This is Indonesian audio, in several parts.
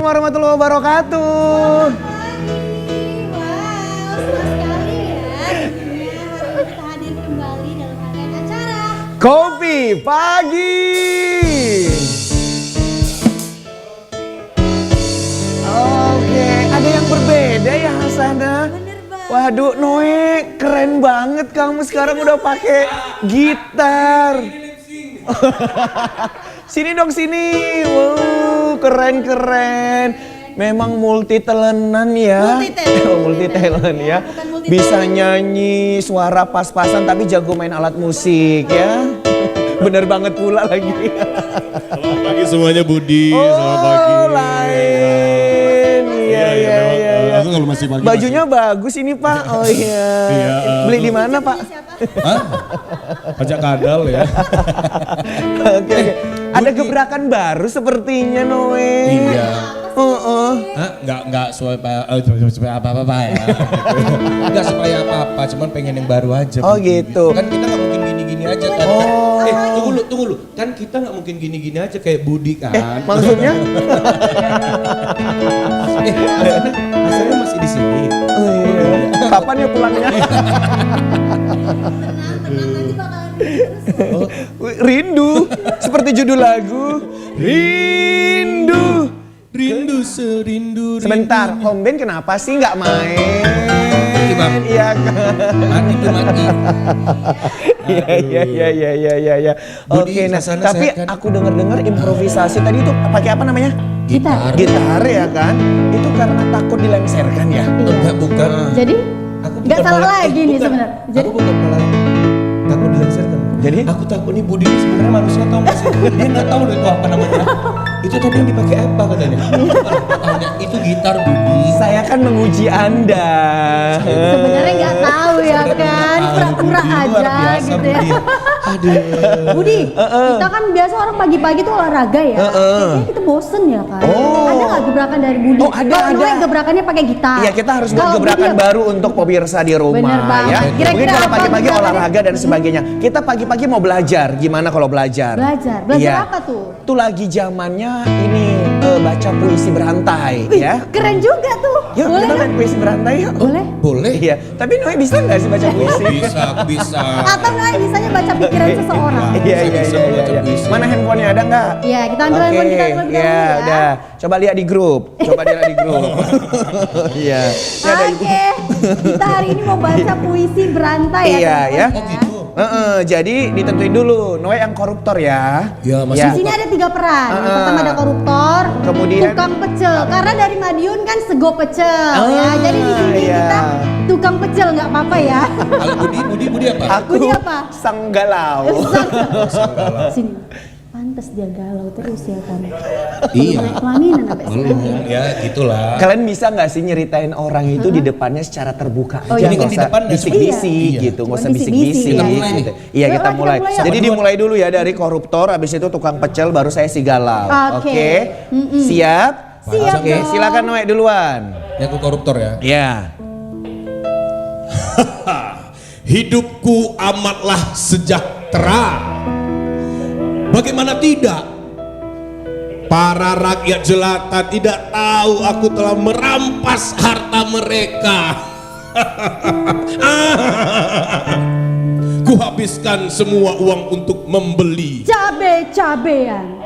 warahmatullahi wabarakatuh. Wow, senang sekali ya. Akhirnya kita hadir kembali dalam rangkaian acara Kopi Pagi. Oke, ada yang berbeda ya Hasana? bener banget. Waduh, Noe, keren banget kamu sekarang udah pakai gitar. Sini dong sini. Wow, keren. Memang multi talentan ya. Multi talent ya. Bukan multi Bisa nyanyi, suara pas-pasan tapi jago main alat musik ya. Bener banget pula lagi. Selamat pagi semuanya Budi, selamat pagi. Lain. Iya. Aku kalau masih pagi. Bajunya bagus ini Pak. Oh iya. Beli di mana Pak? Hah? Pajak kadal ya. Oke. Ada gebrakan baru sepertinya Noe. Iya. Heeh. Enggak supaya apa-apa ya. Enggak supaya apa-apa, cuman pengen yang baru aja. Oh, Budi. gitu. Kan kita nggak mungkin gini-gini aja kan. Oh. Tunggu lu. Kan kita nggak mungkin gini-gini aja kayak Budi kan. Maksudnya? Asalnya masih di sini. Oh, iya. Kapan ya pulangnya? Tenang, nanti bakalan terus. Rindu. Seperti judul lagu. Rindu. Rindu serindu. Sebentar, home band kenapa sih nggak main? Bang. Iya kan? Mati. Iya. Budi, Oke, nah Sasana tapi sehat kan? aku dengar improvisasi tadi itu pakai apa namanya? Gitar. Gitar ya kan? Itu karena takut dilengsarkan ya? Enggak, bukan. Jadi Aku nggak bukan salah malah- lagi nih bukan. sebenarnya. Jadi Aku bukan malah takut dilengsarkan. Jadi? Aku takut nih Budi ini sebenarnya manusia tahu nggak sih? Dia nggak tahu loh itu apa namanya. Itu tadi yang dipakai apa katanya? Tanya itu gitar Budi. Saya kan menguji Anda. sebenarnya nggak tahu ya kan, pura-pura Budi, luar aja biasa, gitu ya. Budi. Aduh. Budi, kita kan biasa orang pagi-pagi tuh olahraga ya. Kayaknya kita bosen ya kan. Oh. Ada nggak gebrakan dari Budi? Oh, ada, Kalau Noe ada. gebrakannya pakai gitar. Iya, kita harus buat Kalau Budi gebrakan apa? baru untuk pemirsa di rumah Bener banget. ya. Kira-kira Mungkin kalau apa pagi-pagi gebrakannya? olahraga dan sebagainya. Kita pagi-pagi mau belajar. Gimana kalau belajar? Belajar Iya. apa tuh? Itu lagi zamannya ini baca puisi berantai Wih, ya. keren juga tuh. Yuk Boleh kita nggak? main puisi berantai yuk. Boleh. Boleh? Iya, tapi Noe bisa nggak sih baca puisi? Aku bisa. Atau Noe bisanya baca pikiran seseorang. Iya. Bisa baca puisi. Mana handphonenya ada nggak? Iya, kita ambil handphone kita terlebih dahulu Iya, ya. udah. Coba lihat di grup. Coba lihat di grup. Iya. Ini ada ibu. Oke, kita hari ini mau baca puisi berantai ya. Iya, ya. Oh gitu. Jadi ditentuin dulu, Noe yang koruptor ya. Ya, masih Di sini ada 3 peran. Yang pertama ada koruptor, Kemudian- tukang pecel. Karena dari Madiun kan sego pecel ya. Jadi di sini iya. kita tukang pecel nggak apa-apa ya. Kalau Budi apa? Aku Budi apa? sang galau. Sini. Pantes dia galau terus ya kan. Iya. Naik pelaminan sampai sini. Belum, ya gitulah. Kalian bisa nggak sih nyeritain orang itu di depannya secara terbuka? Oh, aja, iya. nggak Kan di usah depan dan bisik-bisik iya. gitu, nggak Cuma usah bisik-bisik bisik-bisik. ya. Kita mulai nih. Iya, kita Kita mulai. mulai. Jadi dimulai dulu ya dari koruptor, habis itu tukang pecel, baru saya si galau. Oke. Siap? Siap Oke, dong. silakan Noe duluan. Yang ke koruptor ya. Ya. Hidupku amatlah sejahtera. Bagaimana tidak? Para rakyat jelata tidak tahu aku telah merampas harta mereka. Kuhabiskan semua uang untuk membeli. Cabe-cabean.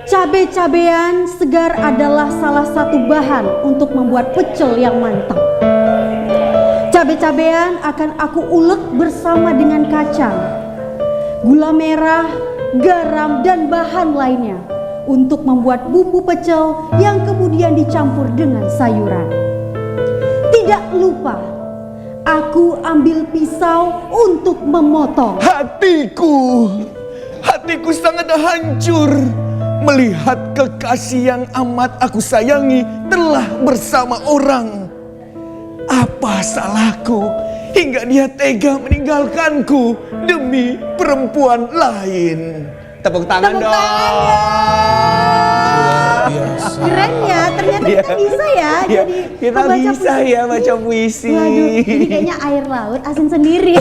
Cabe-cabean segar adalah salah satu bahan untuk membuat pecel yang mantap. Cabe-cabean akan aku ulek bersama dengan kacang, gula merah, garam, dan bahan lainnya untuk membuat bumbu pecel yang kemudian dicampur dengan sayuran. Tidak lupa, aku ambil pisau untuk memotong. Hatiku sangat hancur melihat kekasih yang amat aku sayangi telah bersama orang. Apa salahku hingga dia tega meninggalkanku demi perempuan lain? Tepuk tangan Tepuk dong. tangan. Biasa. Keren ya, ternyata kita bisa ya Iya, jadi kita pembaca bisa puisi. ya baca puisi. Waduh, ini kayaknya air laut asin sendiri.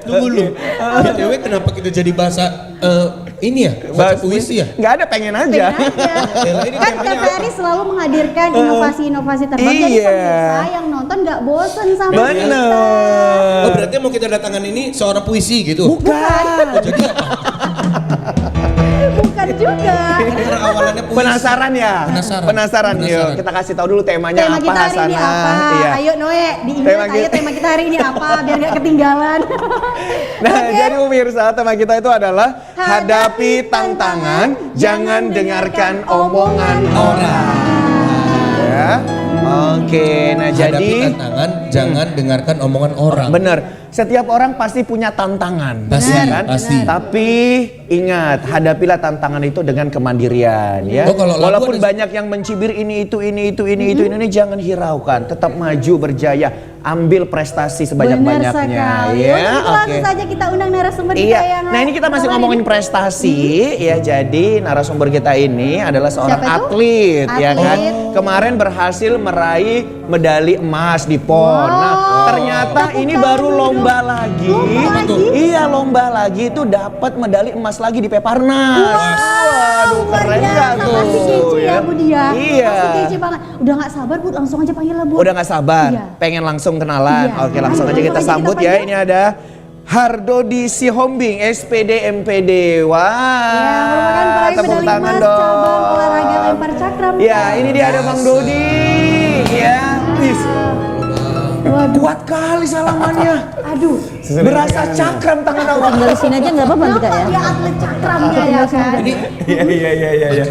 Tunggu lu. BTW kenapa kita jadi bahasa ini ya, baca puisi ya? Nggak ada, pengen aja. Yalah, ini Kan temanya TVRI selalu menghadirkan inovasi-inovasi terbaru. Jadi Iya. pemirsa yang nonton nggak bosen sama kita. Bener. Oh berarti mau kita datangkan ini seorang puisi gitu? Bukan. Oh, jadi apa? Bukan juga. Ini karena awalannya puisi. Penasaran ya? Penasaran. Yuk, kita kasih tahu dulu temanya Tema apa, kita hari ini Hasanah. apa? Iya. Ayo Noe, diingat Tema ayo kita- tema kita hari ini apa biar nggak ketinggalan. Nah, Oke. jadi pemirsa, tema kita itu adalah hadapi tantangan, jangan dengarkan omongan orang. Ya. Oke, nah Hadapi jadi tantangan, jangan dengarkan omongan orang. bener, setiap orang pasti punya tantangan, Pasti, ya kan? pasti. Tapi ingat, hadapilah tantangan itu dengan kemandirian, ya. Oh, kalau lagu Walaupun ada- banyak yang mencibir ini ini, jangan hiraukan, tetap maju berjaya, ambil prestasi Benar sebanyak-banyaknya, sekali. ya. Untuk itu langsung Oke. saja kita undang narasumber kita Iya. yang Nah, ini kita masih lain. ngomongin prestasi, ya. Jadi narasumber kita ini adalah seorang Siapa itu? atlet, ya kan. Atlet. Kemarin berhasil meraih medali emas di PON. Nah, Wow. ternyata Tepuk ini tangan baru dulu. lomba lagi. Lomba lagi? Iya, lomba lagi itu dapat medali emas lagi di Peparnas. Waduh, Luar keren biasa. gak tuh? Masih kece ya Bu Dia. Iya. Masih kece banget. Udah nggak sabar Bu, langsung aja panggil lah Bu. Udah gak sabar, Iya. pengen langsung kenalan. Iya. Oke, langsung Ayo, aja kita langsung aja sambut kita ya. panggil. Ini ada Hardodi Sihombing, SPD MPD. Wah, Ya, merupakan peraih tepuk medali tangan emas dong. cabang olahraga lempar cakram. Ya, ini dia ada Bang Dodi. Ya, wis. Waduh. Kuat kali salamannya. Aduh. Berasa cakram tangan abang. Dari sini aja nggak apa-apa kita ya. Kenapa dia atlet cakramnya ya kan? Ini Iya.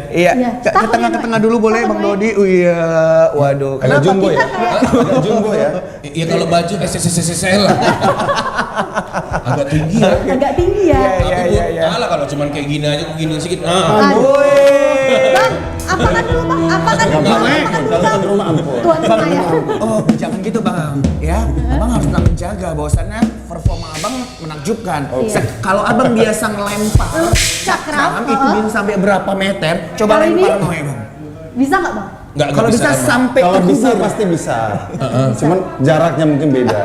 Iya, Iya. ke tengah dulu boleh Bang Dodi. Oh iya, waduh. Agak jumbo ya? Kita Agak jumbo ya? ya kalau baju SSSSL lah. Agak tinggi ya. agak tinggi ya. Tapi Iya, Bu, kalah kalau cuman kayak gini aja, gini sedikit. Nah, Aduh. Woi. Bang, apakan dulu Bang? Apakan dulu? Apakan dulu Bang? rumah ampun. Tuan rumah ya. Oh, jangan gitu Bang. Ya, Abang harus tetap menjaga bahwasannya performa Abang menakjubkan. Kalau Abang biasa ngelempar Cakram, itu bisa sampai berapa meter? Coba Kali ini? lempar Noe Bang. Bisa nggak Bang? nggak Kalau bisa emang. sampai Kalau ke bisa kubur. pasti bisa. Cuman jaraknya mungkin beda.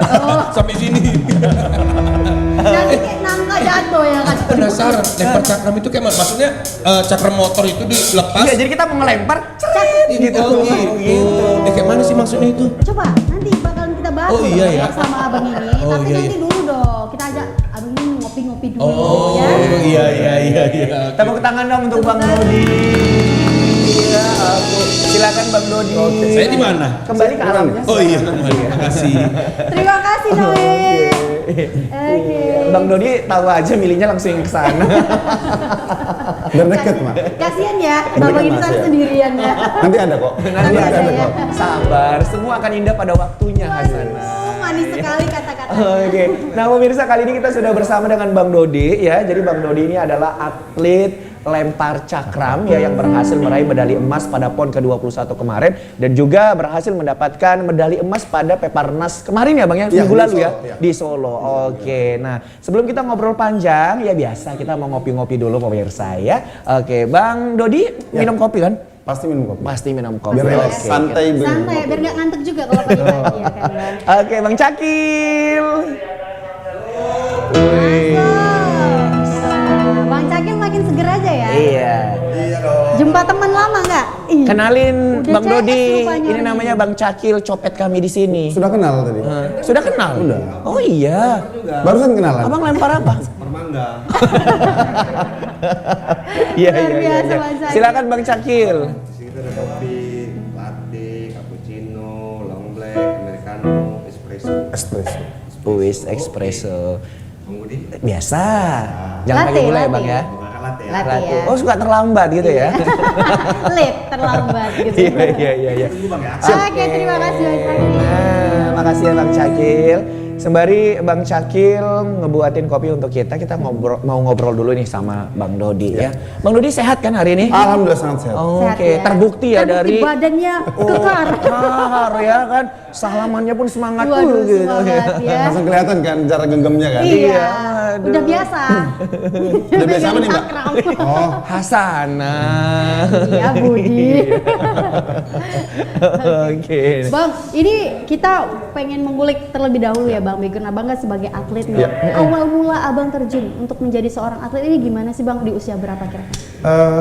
Sampai sini. Nanti kayak nangka jatuh ya kan? Penasaran, lempar cakram itu kayak maksudnya cakram motor itu dilepas. Iya, jadi kita mau ngelempar, ceret, gitu. Oh, gitu. Kayak mana sih maksudnya itu? Coba nanti bakalan kita bahas Oh, loh iya, Bang, ya. sama abang ini. Oh, Tapi iya, nanti iya. dulu dong. Kita ajak abang ini ngopi-ngopi dulu Oh, ya. iya. Tepuk tangan dong untuk Bang Dodi. Iya, aku. Silakan Bang Dodi. Saya di mana? Kembali ke alamnya. Oh iya, terima kasih. Terima kasih Noe. Oke. Bang Dodi tahu aja milihnya langsung ke sana. Biar deket mah. Kasian ya, Bapak ini Mas, kan ya. sendirian ya. Nanti ada kok. Nanti ada ada ya. kok. Sabar, semua akan indah pada waktunya, Hasanah. Oh, manis sekali kata-kata. Oke, nah pemirsa kali ini kita sudah bersama dengan Bang Dodi ya. Jadi Bang Dodi ini adalah atlet lempar cakram ya yang berhasil meraih medali emas pada PON ke-21 kemarin dan juga berhasil mendapatkan medali emas pada Peparnas kemarin ya Bang ya, Iya, minggu di lalu Solo, ya iya. di Solo. Oke, nah sebelum kita ngobrol panjang ya biasa kita mau ngopi-ngopi dulu pemirsa ya. Oke, Bang Dodi minum kopi kan? Pasti minum kopi. Pasti minum kopi. Biar relax, Oke, santai begini. Santai biar nggak ngantuk juga kalau pagi-pagi ya kan Bang. Oke, Bang Cakil. Bang Cakil makin seger aja ya. Iya. Jumpa teman lama nggak? Ih. Kenalin Udah Bang CS Dodi, rupanya ini nih. namanya Bang Cakil, copet kami di sini. Sudah kenal tadi? Sudah kenal? Udah. Oh iya. Barusan kenalan? Abang lempar apa? Permangga. Iya Luar biasa, Bang Cakil. Silakan Bang Cakil. Di situ ada kopi, latte, cappuccino, long black, americano, espresso. Espresso. Wis espresso. Bang Budi, Biasa. Jangan Latte, pakai gula ya latte. Bang ya. bukan latte ya. Latte ya. Oh suka terlambat gitu ya. Late terlambat gitu. Iya. Tunggu Bang ya. Oke, terima kasih Bang Cakil. Nah, makasih ya Bang Cakil. Sembari Bang Cakil ngebuatin kopi untuk kita mau ngobrol dulu nih sama Bang Dodi ya. Bang Dodi sehat kan hari ini? Alhamdulillah sangat sehat. Oke, Sehat ya. terbukti ya dari badannya kekar. kekar ya. ya kan. Salamannya pun semangat Waduh, gitu. semangat ya. Langsung kelihatan kan cara genggamnya kan. Iya, aduh. udah biasa. Udah biasa apa nih, Mbak? Cakram. Oh, Hasana. Iya, Budi. Oke. Bang, ini kita pengen mengulik terlebih dahulu ya Bang Background Abang kan sebagai atlet nih. Iya. Awal mula Abang terjun untuk menjadi seorang atlet ini gimana sih Bang, di usia berapa kira-kira?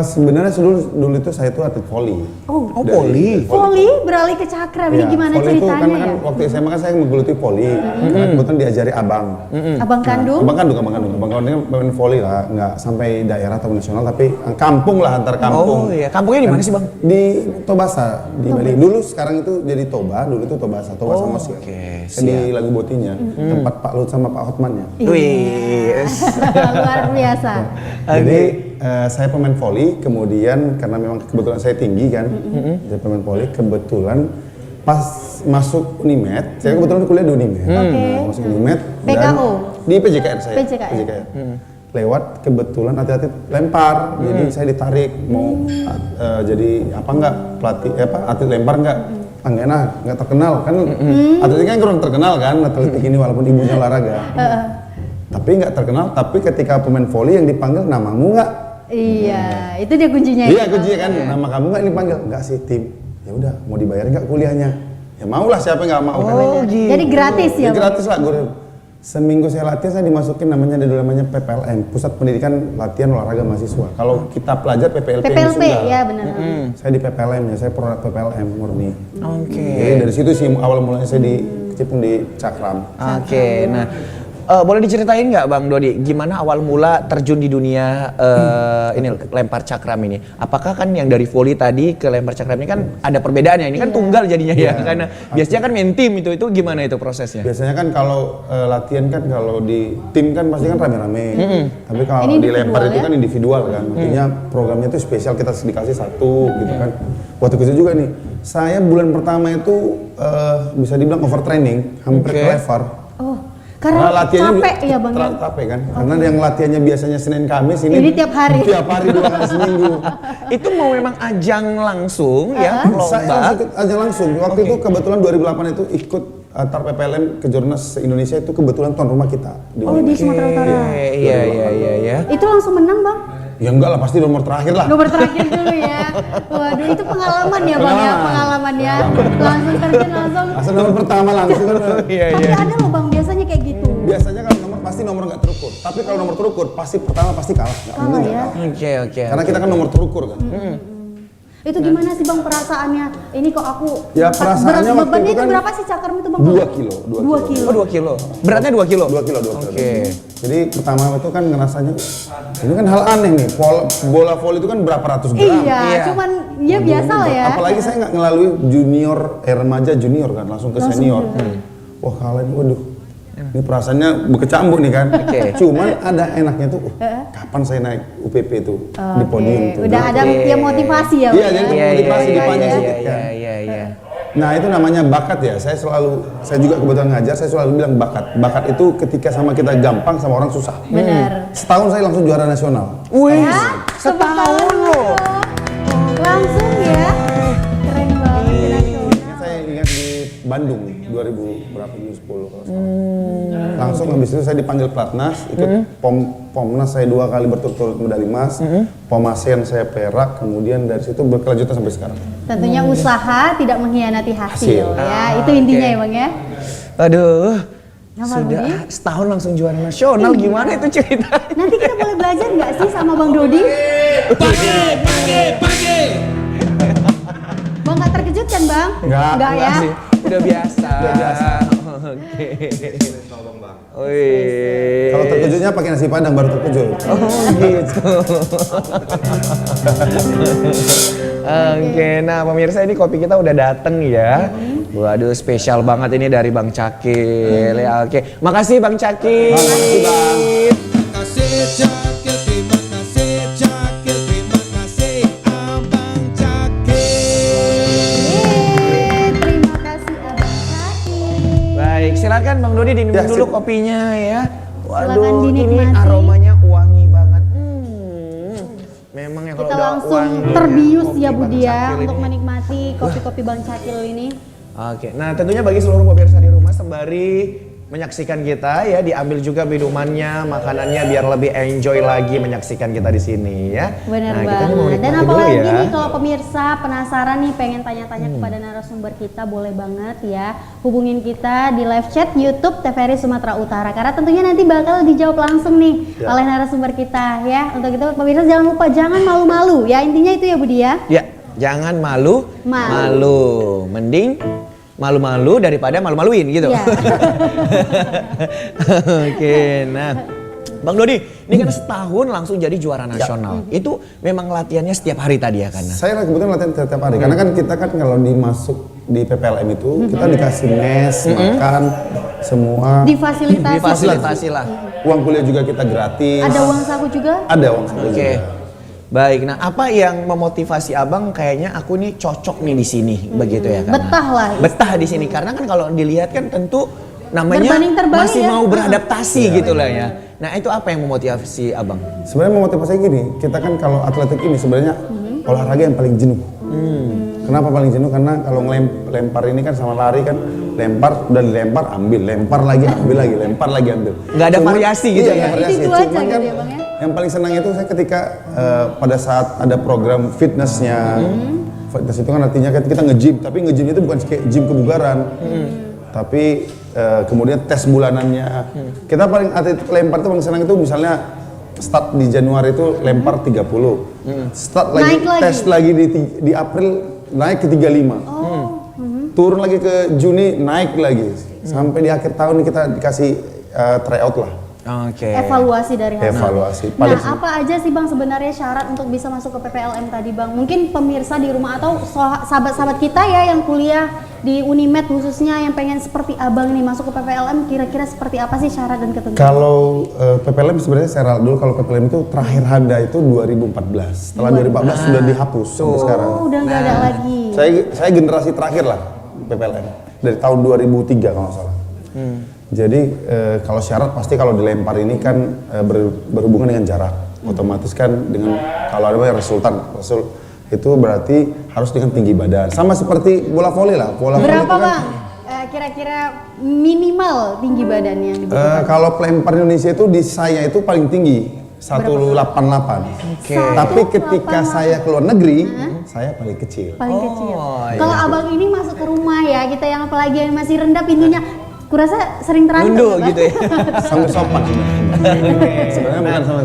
sebenarnya dulu itu saya tuh atlet voli. Oh, Oh, voli. voli beralih ke cakram, ini Iya, gimana voli itu ceritanya karena kan ya? waktu SMA kan saya menggeluti voli. Karena kebetulan diajari abang. Abang kandung? Abang kandung. Abang kandungnya pemain voli lah, nggak sampai daerah atau nasional, tapi kampung lah, antar kampung. Oh iya, kampungnya di mana sih Bang? Di Tobasa, di Bali. Dulu sekarang itu jadi Toba, dulu itu Tobasa Mosia. oke, Saya di Lagu Botinya, tempat Pak Lut sama Pak Hotmannya. Wih. Luar biasa. Jadi saya pemain voli, kemudian karena memang kebetulan saya tinggi kan, jadi pemain voli, kebetulan pas masuk Unimed, saya kebetulan kuliah di Unimed, masuk Unimed PKO? di PJKR saya. PJKR. Lewat kebetulan atlet-atlet lempar, jadi saya ditarik mau jadi apa enggak pelatih atlet lempar enggak. Enggak enak, enggak terkenal kan, atletiknya kan kurang terkenal kan, atletik ini walaupun ibunya olahraga. Tapi nggak terkenal, tapi ketika pemain voli yang dipanggil namamu nggak? Iya, itu dia kuncinya. Iya kuncinya kan, nama kamu nggak dipanggil? Nggak sih tim. Ya udah, mau dibayar nggak kuliahnya? Ya mau lah, siapa yang nggak mau kan? Oh, gitu. Jadi gratis ya Ya Bang? gratis lah, gue seminggu saya latihan saya dimasukin namanya PPLM, Pusat Pendidikan Latihan Olahraga Mahasiswa. Kalau kita pelajar PPLP yang PPLP, Sunda. ya benar. Saya di PPLM ya, saya produk PPLM murni. Oke. Jadi dari situ sih awal mulanya saya dikecimpung di Cakram. Oke, nah boleh diceritain nggak Bang Dodi, gimana awal mula terjun di dunia ini lempar cakram ini? Apakah kan yang dari voli tadi ke lempar cakram ini kan ada perbedaannya? Ini kan tunggal jadinya ya, karena biasanya kan main tim itu gimana itu prosesnya? Biasanya kan kalau latihan kan kalau di tim kan pasti kan rame-rame. Tapi kalau Ini di lempar individual itu ya? kan individual kan. Artinya programnya itu spesial, kita dikasih satu gitu kan. Waktu itu juga nih, saya bulan pertama itu bisa dibilang overtraining, hampir Oke. kelevar. Oh, karena capek ya Bang ya? Capek kan. Karena yang latihannya biasanya Senin Kamis Ini tiap hari. Tiap hari 2 kali seminggu. Itu mau memang ajang langsung ya, Saya lomba? ikut aja langsung. Waktu itu kebetulan 2008 itu ikut antar PPLM ke Jurnas se-Indonesia, itu kebetulan tuan rumah kita. Oh, di Sumatera Utara. Iya. Itu langsung menang Bang? Ya enggak lah, pasti nomor terakhir lah. Nomor terakhir dulu ya. Waduh, itu pengalaman ya Bang ya, pengalaman ya. Langsung terjun langsung. Asal nomor pertama langsung kan. Tapi ada loh Bang, biasanya kayak gitu. Biasanya kalau nomor pasti nomor nggak terukur. Tapi kalau nomor terukur pasti pertama pasti kalah. Nggak Kalah mungkin ya. nggak kalah. Oke. Karena kita kan nomor terukur kan. Itu gimana sih Bang perasaannya? Ini kok aku Ya, perasaannya waktu bebannya itu itu kan berapa sih cakram itu Bang? 2 kilo. 2 kilo. Oh 2 kilo. Beratnya 2 kilo? 2 kilo. Oke. Jadi pertama itu kan ngerasanya, ini kan hal aneh nih. Bola voli itu kan berapa ratus gram. Iya, cuman ya biasa lah ya. Apalagi saya nggak ngelalui junior, remaja junior kan, langsung ke senior. Wah kalian, waduh. Ini perasaannya berkecamuk nih kan. Oke. Cuman ada enaknya tuh, kapan saya naik UPP itu di podium tuh. Udah ada ya motivasi ya Iya, Bang jadi ya? motivasi dipanjang sedikit kan. Iya. Nah itu namanya bakat ya. Saya juga kebetulan ngajar, saya selalu bilang bakat. Bakat itu ketika sama kita gampang, sama orang susah. Benar. Setahun saya langsung juara nasional. Wih, Ya, setahun loh. Langsung ya. Keren banget di nasional. Ini saya ingat di Bandung 2010 kalau salah. Langsung habis itu saya dipanggil Platnas, ikut Pomnas saya 2 kali berturut-turut medali emas, Pom ASEAN saya perak, kemudian dari situ berkelanjutan sampai sekarang. Tentunya usaha tidak mengkhianati hasil, Hasil. ya. Itu intinya ya Bang ya. Aduh. Nama Sudah Budi? setahun langsung juara nasional, gimana itu ceritanya? Nanti kita boleh belajar nggak sih sama Bang Dodi? Bang nggak terkejut kan Bang? Nggak ya? sih, udah biasa. Oke. Wih. Kalau terkejutnya pakai nasi padang baru terkejut. Oh gitu. Oke, nah pemirsa ini kopi kita udah dateng ya. Waduh spesial banget ini dari Bang Cakil ya. Oke, makasih Bang Cakil. Makasih, Bang. Kasih Cakil, terima kasih Cakil, terima kasih Abang Cakil. Terima kasih Abang Kaki. Baik, silakan Bang Dodi diminum Ya, dulu sip. kopinya ya. Silakan Waduh, ini dinikmati. aromanya wangi banget. Memang ya kalau Kita udah langsung wangi terbius kopi ya Bang Budi ya Cakil untuk ini. menikmati kopi-kopi Bang Cakil ini. Oke, nah tentunya bagi seluruh pemirsa di rumah sembari menyaksikan kita ya, diambil juga minumannya, makanannya biar lebih enjoy lagi menyaksikan kita di sini ya. Bener Nah, kita mau banget. Dan nikmatin apalagi dulu ya. nih kalau pemirsa penasaran nih pengen tanya-tanya kepada narasumber kita, boleh banget ya hubungin kita di live chat YouTube TVRI Sumatera Utara karena tentunya nanti bakal dijawab langsung nih oleh narasumber kita ya. Untuk itu pemirsa jangan lupa jangan malu-malu ya, intinya itu ya Budi ya. Ya, jangan malu. Mending malu-malu daripada malu-maluin gitu. Iya. Oke, nah Bang Dodi, ini kan setahun langsung jadi juara nasional. Itu memang latihannya setiap hari tadi ya karena? Saya kebetulan latihan setiap hari, karena kan kita kan kalau dimasuk di PPLM itu kita dikasih mes, makan, semua. Difasilitasi. lah. Uang kuliah juga kita gratis. Ada uang saku juga? Ada uang saku Oke. juga. Baik, nah apa yang memotivasi abang kayaknya aku nih cocok nih di sini, begitu ya karena? Betah lah. Betah di sini karena kan kalau dilihat kan tentu namanya Berbanding-terbalik masih ya. mau beradaptasi gitu lah ya. Nah itu apa yang memotivasi abang? Sebenarnya memotivasi gini, kita kan kalau atletik ini sebenarnya olahraga yang paling jenuh. Kenapa paling jenuh? Karena kalau lempar ini kan sama lari kan, lempar udah dilempar ambil, lempar lagi ambil lagi, lempar lagi ambil. Nggak ada variasi gitu iya, ya? nggak variasi. Itu aja Cuman gitu kan ya, Bang ya? yang paling senang itu saya ketika pada saat ada program fitnessnya. Fitness itu kan artinya kan kita nge-gym, tapi nge-gym itu bukan kayak gym kebugaran. Tapi kemudian tes bulanannya. Kita paling atlet lempar itu paling senang itu misalnya start di Januari itu lempar 30. Start lagi, Naik lagi. tes lagi di April naik ke 35. Turun lagi ke Juni naik lagi. Sampai di akhir tahun kita dikasih tryout lah. Oke. Evaluasi dari hasil. Evaluasi. Nah, Paling apa aja sih Bang sebenarnya syarat untuk bisa masuk ke PPLM tadi Bang? Mungkin pemirsa di rumah atau sahabat-sahabat kita ya yang kuliah di Unimed khususnya yang pengen seperti Abang nih masuk ke PPLM, kira-kira seperti apa sih syarat dan ketentuan? Kalau PPLM sebenarnya saya ralat dulu, kalau PPLM itu terakhir ada itu 2014. Setelah 2014 sudah dihapus sampai sekarang. Oh, udah nggak ada lagi. Saya generasi terakhir lah PPLM dari tahun 2003 kalau nggak salah. Jadi kalau syarat pasti kalau dilempar ini kan berhubungan dengan jarak. Otomatis kan dengan kalau ada resultan itu berarti harus dengan tinggi badan. Sama seperti bola voli lah. Bola voli Berapa itu kan, Bang? Kira-kira minimal tinggi badan yang dibutuhkan? kalau pelempar Indonesia itu di saya itu paling tinggi 188. Oke. Tapi ketika saya keluar negeri, saya paling kecil. Paling kecil. iya. Kalau Abang ini masuk ke rumah ya, kita yang apalagi yang masih rendah pintunya, kurasa sering terancam. Nunduk ya, Bang? gitu ya. Sampai sopan sebenarnya bukan sama.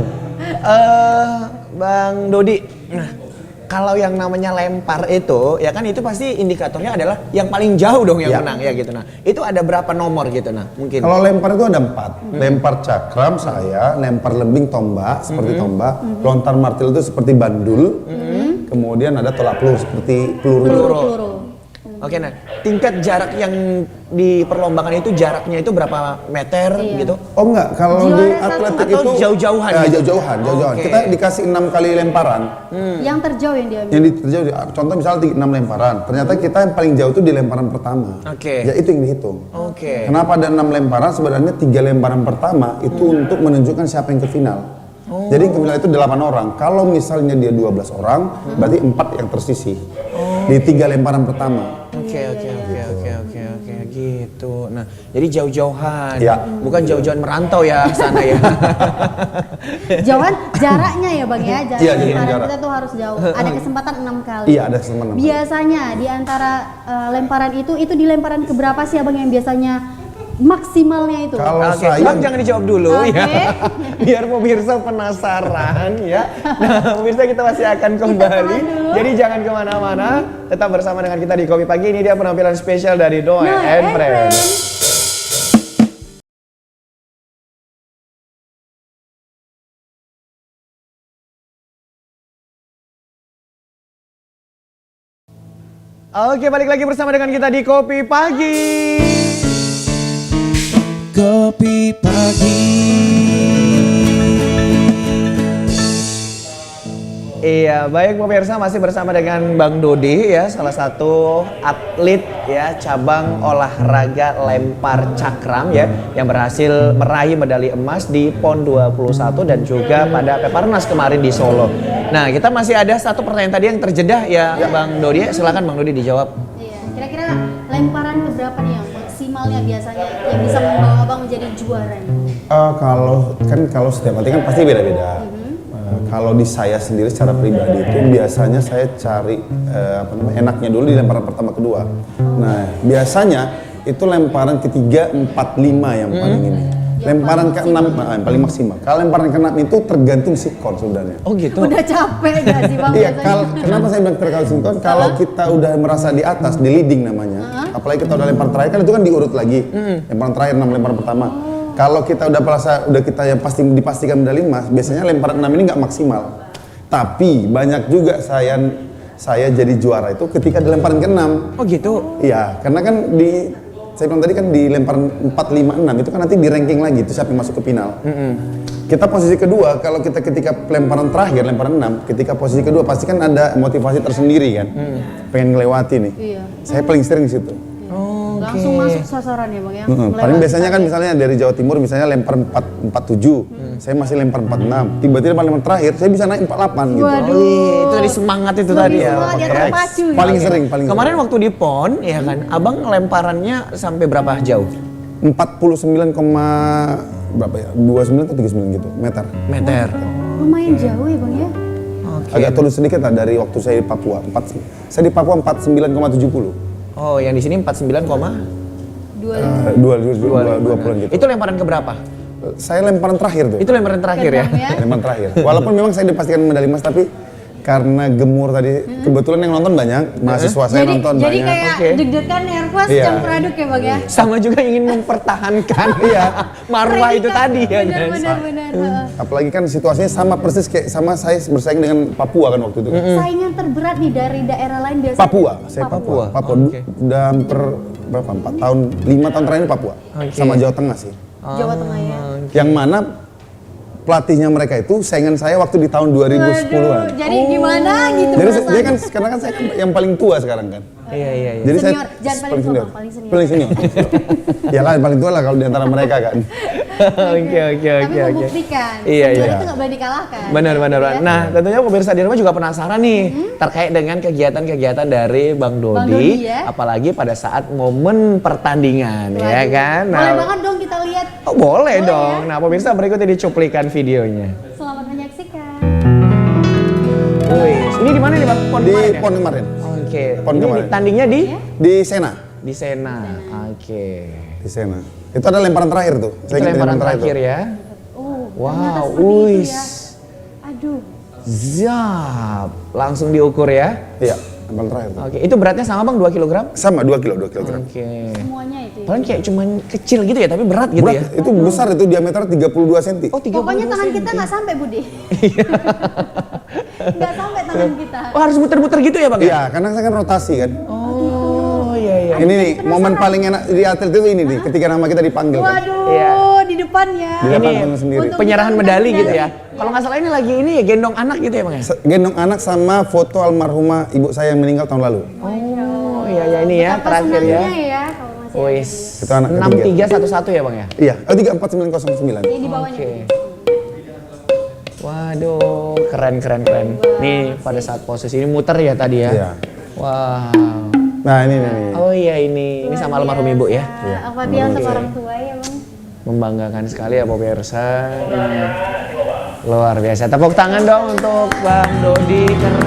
Bang Dodi, nah kalau yang namanya lempar itu, ya kan itu pasti indikatornya adalah yang paling jauh dong yang Ya. menang ya gitu. Nah, itu ada berapa nomor gitu nah mungkin? Kalau lempar itu ada 4. Lempar cakram saya, lempar lembing tombak seperti tombak, lontar martil itu seperti bandul. Kemudian ada tolak peluru seperti peluru. Peluru. Oke, nah tingkat jarak yang diperlombakan itu jaraknya itu berapa meter gitu? Oh enggak, kalau Juara di satu. atletik Atau itu jauh-jauhan Ya, gitu? jauh-jauhan. Oke. Kita dikasih 6 kali lemparan. Yang terjauh yang diambil. Yang terjauh, contoh misalnya 6 lemparan. Ternyata kita yang paling jauh itu di lemparan pertama. Oke. Ya itu yang dihitung. Oke. Kenapa ada 6 lemparan? Sebenarnya 3 lemparan pertama itu untuk menunjukkan siapa yang ke final. Jadi yang ke final itu 8 orang. Kalau misalnya dia 12 orang, berarti 4 yang tersisih. Di 3 lemparan pertama. Oke gitu. Nah, jadi jauh-jauhan. Ya. Bukan jauh-jauhan merantau ya sana ya. Jauhan jaraknya ya Bang ya, Iya, lemparan jarak. kita tuh harus jauh. Ada kesempatan 6 kali. Iya, ada kesempatan 6 kali. Biasanya di antara lemparan itu di lemparan keberapa sih Abang yang biasanya maksimalnya itu? Kalau Oke, saya Bang jangan dijawab dulu Oke. ya. Biar pemirsa penasaran ya. Nah, pemirsa kita masih akan kembali. tahan dulu. Jadi jangan kemana-mana. Tetap bersama dengan kita di Kopi Pagi. Ini dia penampilan spesial dari Noe and Friends. Oke, balik lagi bersama dengan kita di Kopi Pagi. Kopi pagi. Iya, baik pemirsa masih bersama dengan Bang Dodi ya, salah satu atlet ya cabang olahraga lempar cakram ya yang berhasil meraih medali emas di PON 21 dan juga pada Peparnas kemarin di Solo. Nah, kita masih ada satu pertanyaan tadi yang terjeda ya Bang Dodi, silakan Bang Dodi dijawab. Iya, kira-kira Lemparan keberapa nih yang maksimalnya biasanya yang bisa membawa abang menjadi juara nih? Kalau setiap atlet kan pasti beda-beda. Kalau di saya sendiri secara pribadi itu biasanya saya cari enaknya dulu di lemparan pertama kedua. Nah biasanya itu lemparan ketiga, 4, 5 yang paling ini. Lemparan ke-6 yang paling maksimal. Kalau lemparan ke-6 itu tergantung sikon sebenarnya. Oh gitu. Udah capek gak sih bang? Iya, biasanya? kenapa saya bilang tergantung sikon? Kalau kita udah merasa di atas, di leading namanya, apalagi kita udah lempar terakhir kan itu kan diurut lagi. Lemparan terakhir 6 lemparan pertama. Kalau kita udah merasa udah kita yang pasti dipastikan medali emas, biasanya lemparan 6 ini nggak maksimal. Tapi banyak juga saya jadi juara itu ketika di lemparan ke-6. Oh gitu. Iya, karena kan saya bilang tadi kan di lemparan 4, 5, 6 itu kan nanti di ranking lagi itu siapa yang masuk ke final. Kita posisi kedua, kalau kita ketika lemparan terakhir, lemparan 6, ketika posisi kedua pasti kan ada motivasi tersendiri kan, pengen ngelewati nih. Iya. Saya paling sering di situ. Langsung masuk sasaran ya bang ya? Paling biasanya kan misalnya dari Jawa Timur misalnya lempar 47, saya masih lempar 46, tiba-tiba lempar terakhir saya bisa naik 48 gitu. Waduh. Itu tadi semangat itu tadi ya. Semangat yang Oke. terpacu ya. Paling sering. Kemarin waktu di PON ya kan, abang lemparannya sampai berapa jauh? 49, berapa ya? 29 atau 39 gitu meter. Lumayan jauh ya bang ya? Agak turun sedikit lah dari waktu saya di Papua. Saya di Papua 49,70. Oh, yang di sini 49, 20 gitu. itu lemparan ke berapa? Saya lemparan terakhir tuh. Itu lemparan terakhir ya. Lemparan terakhir. Walaupun memang saya dipastikan medali emas tapi karena gemur tadi kebetulan yang nonton banyak, mahasiswa saya nonton Jadi banyak. kayak Oke. deg-degan nervous Iya. campur aduk ya bang ya? Sama juga ingin mempertahankan ya marwah itu tadi ya kan. Benar-benar. Apalagi kan situasinya sama persis kayak sama saya bersaing dengan Papua kan waktu itu kan. Saingan terberat nih dari daerah lain biasanya? Papua, saya Papua. Oke. Udah hampir berapa? 4 tahun, 5 tahun terakhir Papua. Oke. Sama Jawa Tengah sih. Jawa Tengah ya. Yang mana pelatihnya mereka itu saingan saya waktu di tahun 2010-an. Jadi gimana gitu Jadi perasaannya? dia kan karena kan saya kan yang paling tua sekarang kan. Iya. Jadi Senior, jangan paling tua, Bang, paling senior. Paling senior. Ya lah, paling tua lah kalau di antara mereka kan. Oke. Tapi membuktikan. Iya. Juara itu nggak boleh dikalahkan. Benar. Ya? Nah, tentunya pemirsa di rumah juga penasaran nih terkait dengan kegiatan-kegiatan dari Bang Bang Dodi, Dodi ya. apalagi pada saat momen pertandingan ya Waduh. kan. Boleh banget dong kita lihat. Oh, boleh Boleh dong. ya? Nah, pemirsa berikutnya dicuplikan videonya. Selamat menyaksikan. Wih, ini di mana nih Bang? PON Di kemarin ya? PON kemarin. Oke. PON Ini kemarin. tandingnya di Di Sena. di Sena. Oke. Di Sena. Itu ada lemparan terakhir tuh. Itu lemparan terakhir ya. Oh, Wow, ternyata seperti itu wis. ya. Aduh. Zap. Langsung diukur ya. Iya, lemparan terakhir tuh. Oke, itu beratnya sama Bang 2 kg? Sama 2 kilo. Oke. Semuanya itu ya. Padahal kayak cuman kecil gitu ya, tapi berat gitu ya. Berat, itu besar itu diameter 32 cm. Oh, 32 Pokoknya tangan kita nggak sampai Budi. Nggak sampai tangan kita. Oh, harus muter-muter gitu ya Bang ya? Iya, karena saya kan rotasi kan. Oh, iya. Ini nih, momen paling enak di atlet itu ini nih, ketika nama kita dipanggil kan. Waduh, Iya. di depannya. Di depan Ini tangan sendiri. Untuk penyerahan mendapatkan medali gitu medali. ya. Kalau nggak salah ini lagi ini ya gendong anak gitu ya Bang ya? Gendong anak sama foto almarhumah ibu saya yang meninggal tahun lalu. Oh, iya ini ya Betapa terakhir ya. senangnya ya kalau masih ada. Wis. Itu anak 6311 ya Bang ya? Iya, 34909. Ini di bawahnya. Oke. Waduh, keren. Nih pada saat posisi ini muter ya tadi ya. Iya. Wow. Nah, ini nih. Oh iya ini sama almarhum ibu ya. Alhamdulillah untuk orang tua ya bang. Membanggakan sekali ya pemirsa. Luar biasa. Tepuk tangan dong untuk Bang Dodi, keren.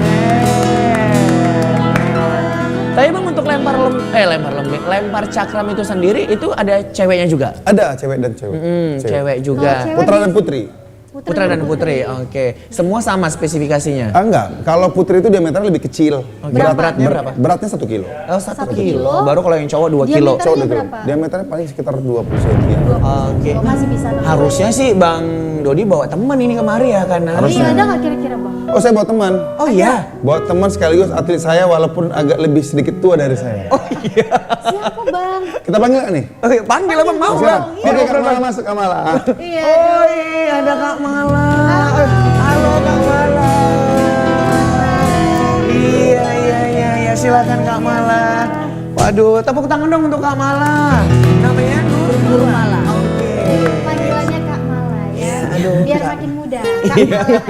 Tapi Bang untuk lempar cakram itu sendiri itu ada ceweknya juga. Ada cewek dan cewek. Cewek juga. Cewek Putra dan putri. Putra dan putri. Oke. Semua sama spesifikasinya. Enggak, kalau putri itu diameternya lebih kecil. Beratnya berapa? Beratnya 1 kilo. Oh, 1 1 kilo. kilo. Baru kalau yang cowok 2 kilo. Diameternya Cowok 2 kilo. berapa? Diameternya paling sekitar 20 cm. Oke. Oh, masih bisa. Harusnya sih Bang Dodi bawa teman ini kemari ya karena. Harusnya. Iya, ada nggak kira-kira bang? Oh, saya bawa teman. Oh iya. Bawa teman sekaligus atlet saya walaupun agak lebih sedikit tua dari saya. Siapa bang? Kita panggil nggak nih? Oke, panggil Abang mau Silakan. nggak? Oke, Kak Mala masuk, Kak Mala. Iya. Oh iya, ada Kak Mala. Halo Kak Mala. Iya, silakan Kak Mala. Waduh, tepuk tangan dong untuk Kak Mala. Namanya Nur Mala. Oke. Panggilannya Kak Mala ya. Aduh, Biar Kak. makin muda muda. Kak Mala.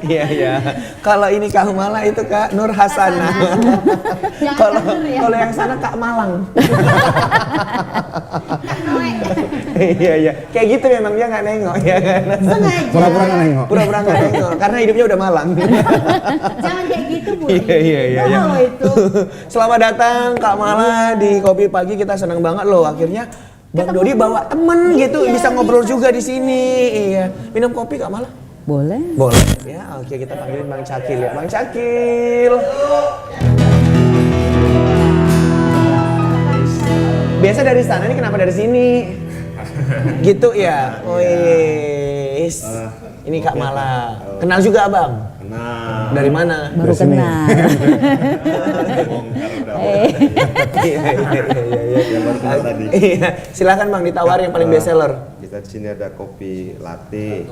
Iya iya. Kalau ini Kak Mala itu Kak Nur Hasanah. Jangan Kalau Kak Nur ya. kalau yang sana Kak Malang. Kak Noe. Iya iya. Kayak gitu memang dia nggak nengok ya kan. Sengaja. Pura-pura nggak nengok. Pura-pura nggak nengok karena hidupnya udah malang. Jangan kayak gitu, Bu. Iya iya iya. iya. Oh, itu. Selamat datang Kak Mala di Kopi Pagi, kita senang banget loh akhirnya Bang Ketemu Dodi bawa temen gitu, Iya, bisa ngobrol bisa. juga di sini. Iya. Minum kopi Kak Mala? Boleh. Boleh. Ya, oke kita panggilin Bang Cakil ya. Bang Cakil. Biasa dari sana, ini kenapa dari sini? Gitu ya. Wis. Ini Kak Mala. Kenal juga Abang? Kenal. Dari mana? Baru Dari sini. kenal. Bongkar udah. Iya iya iya iya. Yang baru kenal tadi. Iya, silakan Bang ditawarin yang paling best seller. Kita di sini ada kopi latte,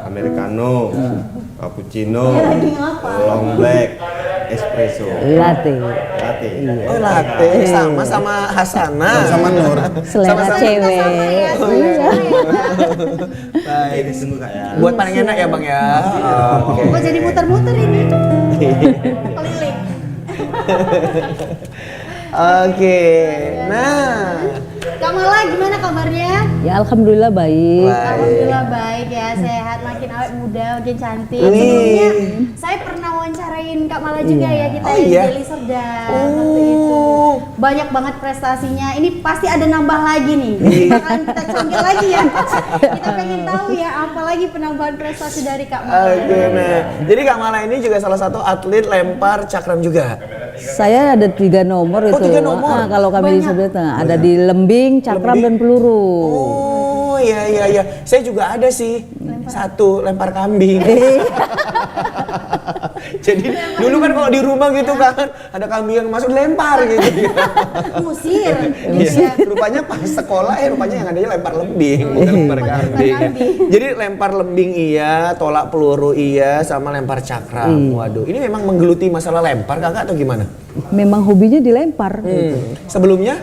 americano, cappuccino, long black, espresso. Latte. Latte. Oh latte sama Hasanah. Sama Nur. Selera Sama-sama. cewek. Ya, Iya. Baik. Ini tunggu Kak ya. Buat paling enak ya Bang ya. Oke. Oh, jadi muter-muter ini. Keliling. Oke. Nah. Kak Mala gimana kabarnya? Ya alhamdulillah baik. Alhamdulillah baik ya, sehat, makin awet muda, makin cantik. Wih. Sebelumnya saya pernah wawancarain Kak Mala juga ya, kita Oh, di iya? Deli Serdang waktu itu. Banyak banget prestasinya. Ini pasti ada nambah lagi nih. Bakalan kita cambit lagi ya. Kita pengen tahu ya apa lagi penambahan prestasi dari Kak Mala. Oke, nah. Jadi Kak Mala ini juga salah satu atlet lempar cakram juga. Saya ada 3 nomor Oh, itu. 3 nomor? Kalau kami di Banyak. sebelah ada di lembing, cakram Lembing. dan peluru. Oh, iya iya iya. Saya juga ada sih. Satu lempar kambing. Jadi dulu kan kalau di rumah gitu kan ada kambing yang masuk dilempar gitu. Musir. Iya, rupanya pas sekolah rupanya yang adanya lempar lembing, bukan lempar kambing. kambing. Jadi lempar lembing iya, tolak peluru iya, sama lempar cakram. Waduh, ini memang menggeluti masalah lempar Kakak atau gimana? Memang hobinya dilempar. Gitu. Sebelumnya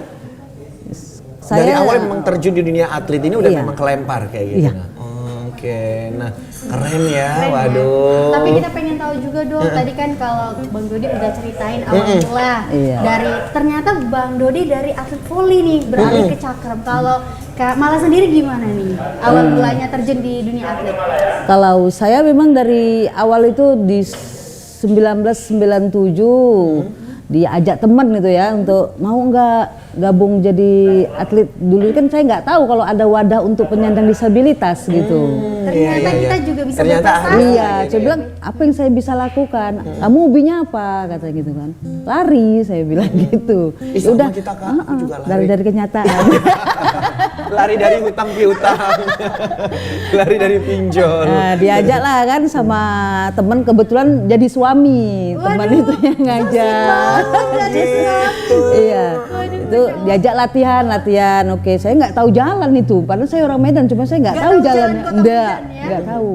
dari Saya awal memang terjun di dunia atlet ini udah Iya. memang kelempar kayak gitu. Iya. Nah. Oke, nah keren ya, waduh. Tapi kita pengen tahu juga dong, tadi kan kalau Bang Dodi udah ceritain awal mula Iya. dari ternyata Bang Dodi dari atlet voli nih beralih ke cakram. Kalau Kak Mala sendiri gimana nih awal mulanya terjun di dunia atlet? Kalau saya memang dari awal itu di 1997 diajak teman gitu ya untuk mau nggak gabung jadi atlet. Dulu kan saya nggak tahu kalau ada wadah untuk penyandang disabilitas gitu. Ternyata kita juga bisa Ternyata berprestasi. Iya, saya bilang apa yang saya bisa lakukan? Kamu hobinya apa? Kata gitu kan. Lari, saya bilang gitu. Ih, sama kita, Kak. Aku juga lari. dari kenyataan. Lari dari hutang piutang, lari dari pinjol. Nah, diajak lah kan sama teman, kebetulan jadi suami teman itu yang ngajak. Iya, itu diajak latihan. Oke, saya nggak tahu jalan itu, padahal saya orang Medan, cuma saya nggak tahu tahu jalan. jalan kota Enggak, Medan ya? nggak tahu.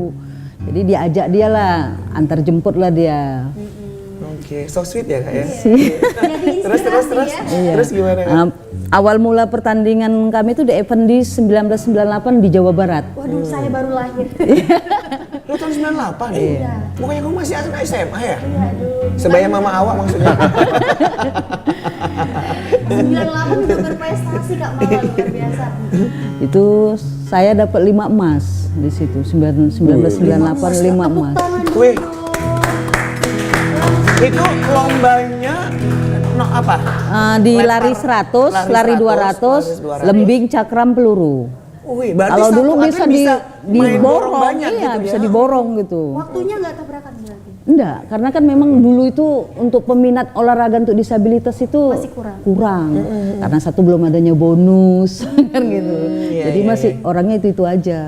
Jadi diajak dia lah, antar jemput lah dia. Oke, so sweet ya Kak ya. Jadi Terus inspirasi ya. terus gimana Kak? Awal mula pertandingan kami itu di event di 1998 di Jawa Barat. Waduh, saya baru lahir. Lu tahun 98 nih? Iya. Bukannya kamu masih anak SMA ya? Iya, aduh. Sebaya mama awak maksudnya. 98 udah berprestasi Kak Mala, luar biasa. Itu saya dapat 5 emas di situ. 1998 5 Tepuk emas. tangan dulu. Wih. Itu lombanya apa? Di Lempar- lari 100, lari 200, 200, lembing, cakram, peluru. Wih, berarti Kalau satu dulu atlet bisa main borong diborong, banyak iya gitu bisa ya? diborong gitu. Waktunya nggak tabrakan berarti? Enggak, karena kan memang dulu itu untuk peminat olahraga untuk disabilitas itu Masih kurang. Karena satu belum adanya bonus kan gitu. Iya, Jadi iya, masih orangnya itu aja.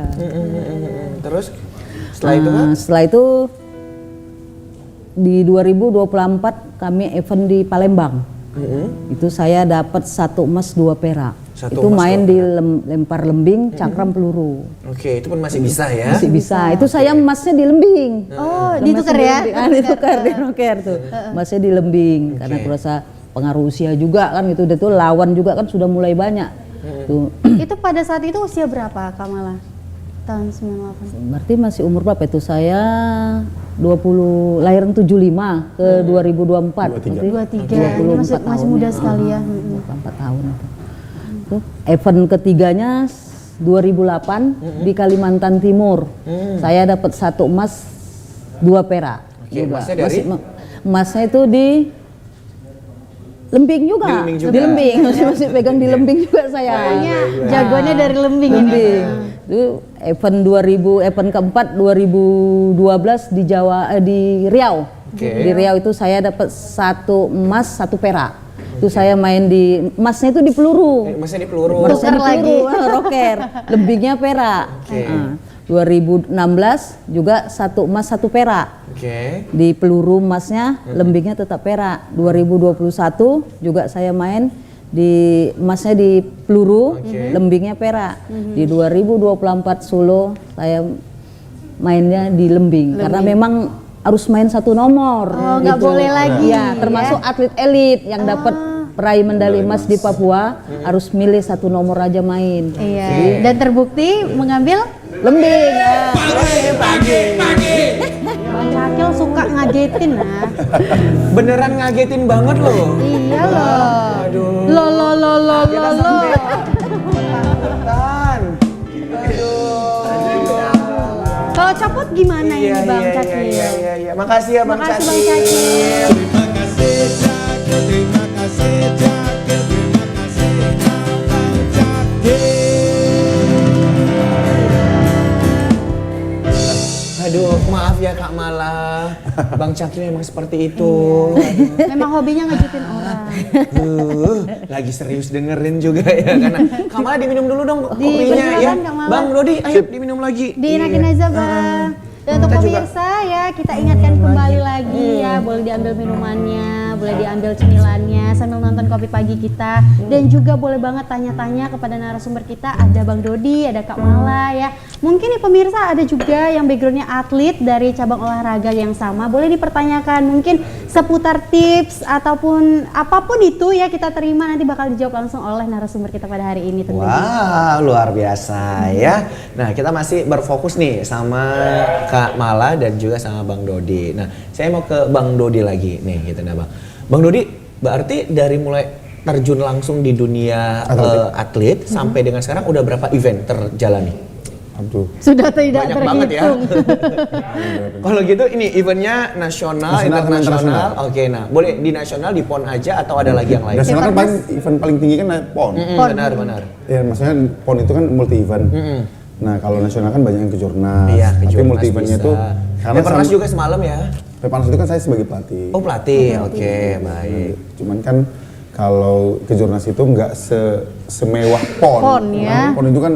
Terus setelah itu Kak? Setelah itu di 2024 kami event di Palembang. Itu saya dapat 1 emas 2 perak. 1 Itu emas, main 2 di lempar lembing, cakram, peluru. Oke, itu pun masih bisa ya. Masih bisa. Itu saya emasnya di lembing. Oh, Emasnya ditukar di ya? lembing. Ah, ditukar, di tuh. Emasnya di lembing karena aku rasa pengaruh usia juga kan gitu. Dan tuh lawan juga kan sudah mulai banyak. Tuh. Itu pada saat itu usia berapa Kak Mala? Tahun 98. Berarti masih umur berapa itu? Saya 20, lahiran 75 ke 2024. 23. Ini masih muda sekali ya. 24 tahun itu. Tuh, event ketiganya 2008 di Kalimantan Timur. Saya dapat 1 emas, 2 perak. Oke, juga. emasnya dari? Emasnya itu di Lembing juga. Di Lembing juga. Di Lembing. Masih pegang di Lembing juga saya. Pokoknya jagoannya dari Lembing. Lembing. Itu event event keempat 2012 di di Riau. Oke. Di Riau itu saya dapat 1 emas, 1 perak. Itu saya main di emasnya itu di peluru. Masih di peluru. Emasnya di Tuker lagi. peluru, rocker. Lembingnya perak. Oke. 2016 juga 1 emas, 1 perak. Oke. Di peluru emasnya, lembingnya tetap perak. 2021 juga saya main di emasnya di peluru, lembingnya perak. Di 2024 Solo saya mainnya di lembing. Karena memang harus main 1 nomor. Oh, nggak boleh lagi. Ya, termasuk atlet elit yang dapat peraih medali emas di Papua harus milih 1 nomor aja main. Iya. Dan terbukti mengambil Lembing. Bang Cakil suka ngagetin nah. Beneran ngagetin banget loh. Iya loh. Aduh. Lo. Tahan. Kalau copot gimana ini Bang Cakil? Iya. Makasih ya Bang Makasih Bang Cakil. Cakil. Terima kasih Cakil, terima kasih Cakil, terima kasih Abang Cakil. Aduh, maaf ya Kak Mala. Bang Cakil memang seperti itu. Memang hobinya ngagetin orang. Lagi serius dengerin juga ya karena Kak Mala diminum dulu dong kopinya Silakan, ya. Kak Mala. Bang Dodi, ayo diminum lagi. Diinakin Iya. aja Bang. Dan untuk Kita juga- pemirsa ya, kita ingatkan kembali lagi ya, boleh diambil minumannya, boleh diambil cemilannya sambil nonton Kopi Pagi kita. Dan juga boleh banget tanya-tanya kepada narasumber kita, ada Bang Dodi, ada Kak Mala ya. Mungkin nih pemirsa ada juga yang backgroundnya atlet dari cabang olahraga yang sama, boleh dipertanyakan mungkin seputar tips ataupun apapun itu ya, kita terima, nanti bakal dijawab langsung oleh narasumber kita pada hari ini tentunya. Wah, luar biasa ya. Nah, kita masih berfokus nih sama Kak Mala dan juga sama Bang Dodi. Nah, saya mau ke Bang Dodi lagi nih gitu nah Bang. Bang Dodi, berarti dari mulai terjun langsung di dunia atlet sampai dengan sekarang udah berapa event terjalani? Aduh. Sudah tidak Banyak banget ya. terhitung. Kalau gitu ini eventnya nasional, Nasional sama internasional. internasional. Oke, nah boleh di nasional di PON aja atau ada lagi yang lain? Nasional kan paling event paling tinggi kan PON. Benar. Ya maksudnya PON itu kan multi event. Nah kalau nasional kan banyak yang ke jurnas. Iya, ke Tapi jurnas multi eventnya bisa. itu karena Peparnas juga semalam ya. Peparnas itu kan saya sebagai pelatih. Oh pelatih, oke baik. Cuman kan kalau ke jurnas itu nggak semewah PON. PON, ya. PON itu kan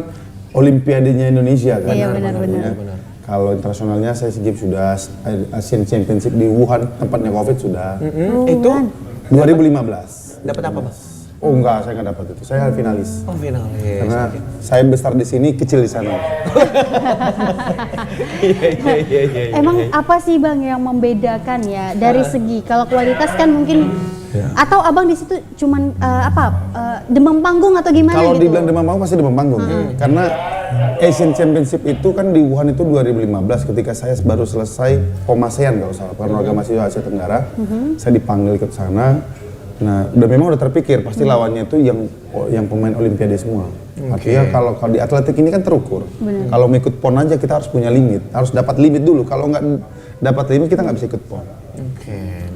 Olimpiadenya Indonesia kan. Iya, benar-benar. Ya. Kalau internasionalnya saya SEA Games sudah, Asian Championship di Wuhan tempatnya COVID sudah. Itu 2015. dapat apa Bang? Oh enggak, saya nggak dapat itu. Saya finalis. Oh finalis. Karena saya besar di sini, kecil di sana. Iya. Emang apa sih Bang yang membedakan ya dari segi kalau kualitas kan mungkin atau Abang di situ cuman demam panggung atau gimana Kalau gitu? dibilang demam panggung pasti demam panggung. Karena Asian Championship itu kan di Wuhan itu 2015 ketika saya baru selesai POMASEAN kalau salah, Pekan Mahasiswa Asia Tenggara. Saya dipanggil ke sana. Nah, udah terpikir pasti lawannya itu yang pemain Olimpiade semua. Artinya kalau di atletik ini kan terukur. Kalau mau ikut PON aja kita harus punya limit, harus dapat limit dulu. Kalau nggak dapat limit kita nggak bisa ikut PON.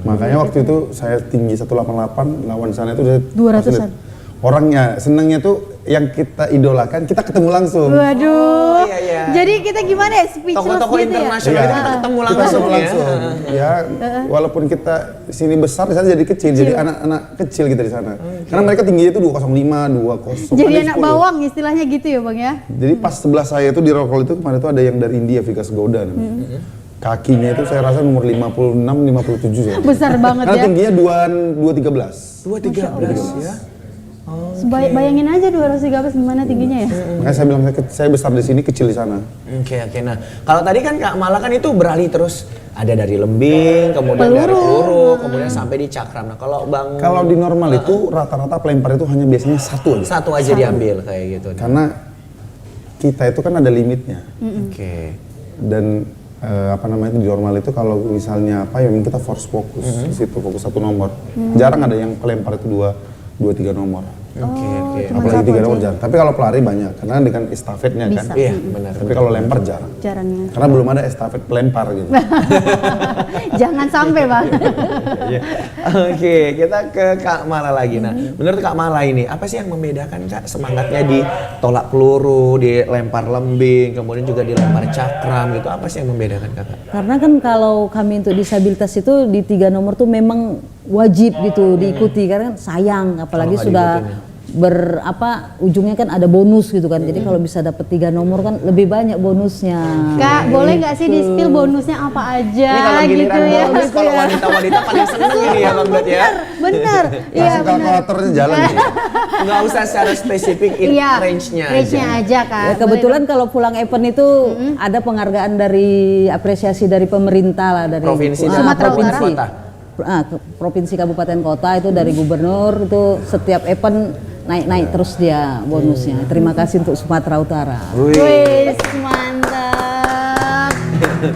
Makanya waktu itu saya tinggi 188, lawan sana itu udah 200-an. Orangnya senangnya tuh yang kita idolakan kita ketemu langsung. Waduh. Iya. Jadi kita gimana ya, speechless Tokoh-tokoh gitu ya? internasional itu kita ketemu Kita langsung ketemu ya. langsung. Ya, walaupun kita sini besar di sana jadi kecil, jadi anak-anak kecil kita di sana. Karena mereka tingginya itu 205, 210. Jadi ada anak 10. bawang istilahnya gitu ya Bang ya? Jadi pas sebelah saya itu di roll itu kemarin itu ada yang dari India, Vikas Gowda namanya. Kakinya itu saya rasa nomor 56, 57 ya. Besar banget Karena ya. tingginya 213. 213 ya. Bayangin aja 213 gimana tingginya ya? Makanya saya bilang saya besar di sini, kecil di sana. Oke. Nah, kalau tadi kan Kak Mala kan itu beralih terus ada dari lembing, kemudian dari peluru, kemudian sampai di cakram. Nah, kalau Bang Kalau di normal itu rata-rata pelempar itu hanya biasanya satu aja. satu aja diambil kayak gitu. Karena kita itu kan ada limitnya. Oke. Dan apa namanya di normal itu kalau misalnya apa ya memang kita force fokus di situ, fokus satu nomor. Jarang ada yang pelempar itu dua tiga nomor. Oke. Cuma Apalagi satu 3 nomor aja. jarang. Tapi kalau pelari banyak karena dengan estafetnya kan. Bisa. Iya, benar. Tapi kalau lempar jarang. Jarangnya. Karena belum ada estafet pelempar gitu. Jangan sampai bang. Iya. Oke, kita ke Kak Mala lagi. Nah, menurut Kak Mala ini, apa sih yang membedakan Kak semangatnya di tolak peluru, di lempar lembing, kemudian juga di lempar cakram gitu? Apa sih yang membedakan Kakak? Karena kan kalau kami untuk disabilitas itu di 3 nomor tuh memang wajib gitu diikuti karena kan sayang apalagi Kalau nggak sudah diikutin ujungnya kan ada bonus gitu kan. Jadi kalau bisa dapat 3 nomor kan lebih banyak bonusnya. Kak, boleh nggak sih di spill bonusnya apa aja Ini kalau gitu giliran ya? bonus, kalau wanita-wanita paling seneng ini ya Bang Dot ya. Bener. Iya Langsung kalkulatornya jalan nih. Nggak usah secara spesifik, Iya. range-nya Range-nya aja. aja Kak. Ya, kebetulan kalau pulang event itu ada penghargaan dari apresiasi dari pemerintah lah dari Provinsi dan Sumatera provinsi. Utara. Provinsi kabupaten kota itu dari gubernur itu setiap event naik terus dia bonusnya. Terima kasih untuk Sumatera Utara. Wih, mantap.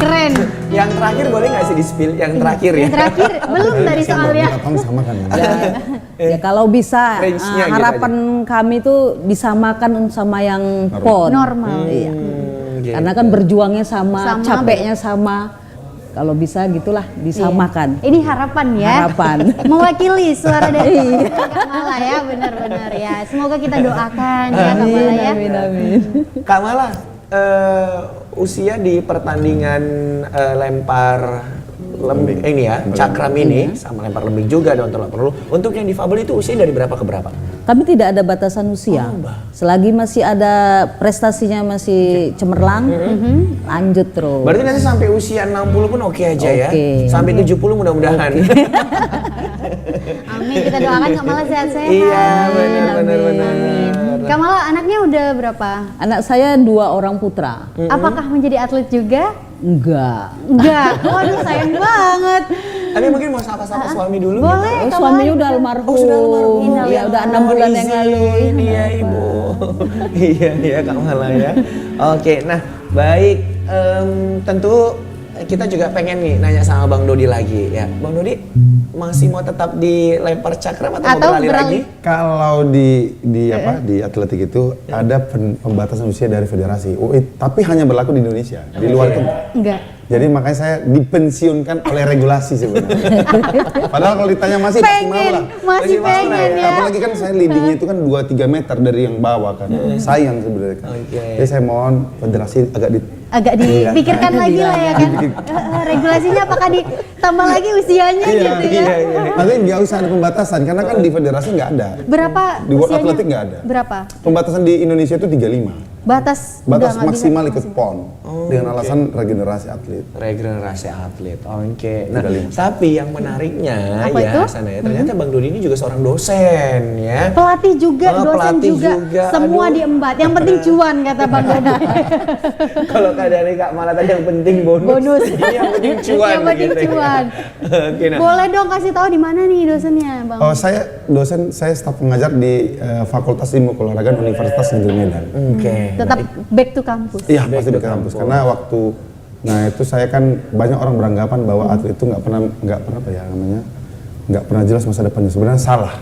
Keren. Yang terakhir boleh nggak sih di spill? Yang terakhir ya. Yang terakhir belum tadi soalnya. Kita tahu sama kan. Ya kalau bisa Range-nya gitu harapan kami tuh disamakan sama yang PON. Normal. Iya. Gitu. Karena kan berjuangnya sama, Sama, capeknya sama. Kalau bisa gitulah disamakan. Ini harapan ya. Harapan. Mewakili suara dari Kak Mala ya, benar-benar ya. Semoga kita doakan ya Kak Mala ya. Amin, amin. Kak Mala, usia di pertandingan lempar lembing ini ya, cakram ini sama lempar lembing juga dan tolak peluru. Untuk yang difabel itu usia dari berapa ke berapa? Kami tidak ada batasan usia. Selagi masih ada prestasinya masih cemerlang, lanjut terus. Berarti nanti sampai usia 60 pun oke aja ya. Oke. Sampai 70 mudah-mudahan. Amin, kita doakan Kak Mala sehat-sehat. Iya, benar. Kak Mala anaknya udah berapa? Anak saya 2 orang putra. Apakah menjadi atlet juga? Enggak. Enggak. Waduh sayang banget. Tapi mungkin mau sapa-sapa suami dulu. Boleh Oh, Kak suaminya Mala. udah almarhum. Oh, sudah almarhum. Iya, udah 6 bulan yang lalu. Iya, Ibu. Iya, Kak Mala ya. Oke, nah baik. Tentu kita juga pengen nih nanya sama Bang Dodi lagi ya. Bang Dodi masih mau tetap di lempar cakram atau mau beralih lagi? Kalau di atletik itu ada pembatasan usia dari federasi. Tapi hanya berlaku di Indonesia. Di luar itu enggak. Enggak. Jadi makanya saya dipensiunkan oleh regulasi sebenarnya. Padahal kalau ditanya masih mau lah. Masih pengen ya. Apalagi kan saya leadingnya itu kan 2-3 meter dari yang bawah kan. Sayang sebenarnya kan. Oke. Jadi saya mohon federasi Agak dipikirkan lagi lah ya kan. Regulasinya apakah ditambah lagi usianya gitu ya. Nanti nggak usah ada pembatasan karena kan di federasi nggak ada. Berapa Di World usianya? Athletic nggak ada. Berapa? Pembatasan di Indonesia itu 35. Batas Batas udah nggak maksimal bisa. ikut PON dengan alasan regenerasi atlet. Regenerasi atlet. Oke. Nah, 35. tapi yang menariknya Apa ya itu? Sana ya, ternyata Bang Dodi ini juga seorang dosen ya. Pelatih juga, Oh, dosen pelatih juga, juga. semua Aduh. diembat. Yang penting cuan kata Bang Dodi. Kalau dari Kak Mala tadi yang penting bonus. Bonus. Ini yang penting cuan. Yang penting gitu ya. cuan. Oke, nah. Boleh dong kasih tahu di mana nih dosennya, Bang? Oh, saya staf pengajar di Fakultas Ilmu Keolahragaan Universitas Negeri Medan. Oke. Tetap back to kampus. Iya, pasti di kampus. Karena itu saya kan banyak orang beranggapan bahwa atlet itu nggak pernah apa ya namanya, nggak pernah jelas masa depannya. Sebenarnya salah.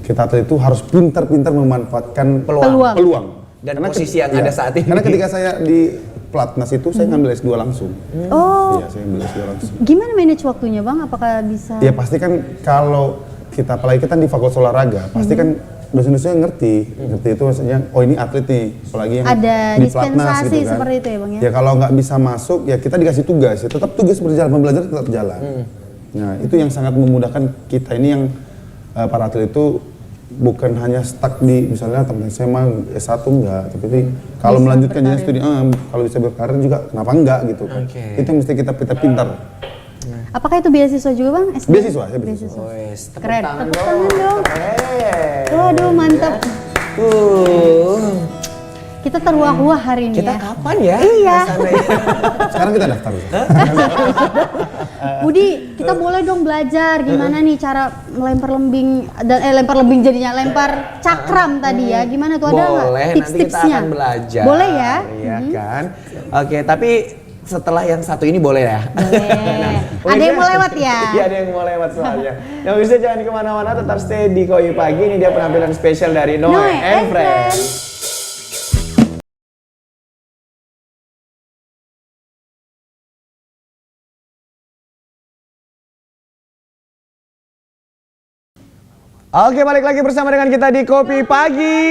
Kita atlet itu harus pintar-pintar memanfaatkan peluang. Dan posisi yang ada saat ini. Karena ketika saya di Platnas itu saya ngambil S2 langsung. Oh, Iya, saya ambil S2 langsung. gimana manage waktunya, Bang? Apakah bisa? Ya pasti kan kalau kita apalagi kita di fakultas olahraga, pasti kan dosen-dosennya ngerti itu maksudnya oh ini atlet nih, apalagi yang Ada di Platnas dispensasi gitu kan. seperti itu ya, Bang ya? Ya kalau nggak bisa masuk ya kita dikasih tugas, ya tetap tugas berjalan, pembelajaran tetap jalan. Nah itu yang sangat memudahkan kita ini yang para atlet itu bukan hanya stuck di misalnya teman SMA S1 enggak, tapi kalau melanjutkan jenjang studi, kalau bisa berkarir juga kenapa enggak gitu. Oke. Itu yang mesti kita pintar. Apakah itu beasiswa juga, Bang? SD? Beasiswa, saya beasiswa. Wes, tepuk Keren. tangan Tepuk tangan dong. Keren. Waduh, mantap. Kita terwah-wah hari ini Kita ya. kapan ya? Iya. kesana ya? Sekarang kita daftar. Budi, kita boleh dong belajar gimana nih cara melempar lembing dan lempar lembing jadinya lempar cakram tadi ya. Gimana tuh, ada nggak Boleh, nanti kita tips-tipsnya? akan belajar. Boleh ya? Iya kan? Oke, tapi setelah yang satu ini boleh ya? Boleh. Ada yang mau lewat ya? Iya, ada yang mau lewat soalnya. Yang bisa jangan kemana-mana, tetap stay di Koi Pagi. Ini dia penampilan spesial dari Noe and Friends. Oke, balik lagi bersama dengan kita di Kopi Pagi.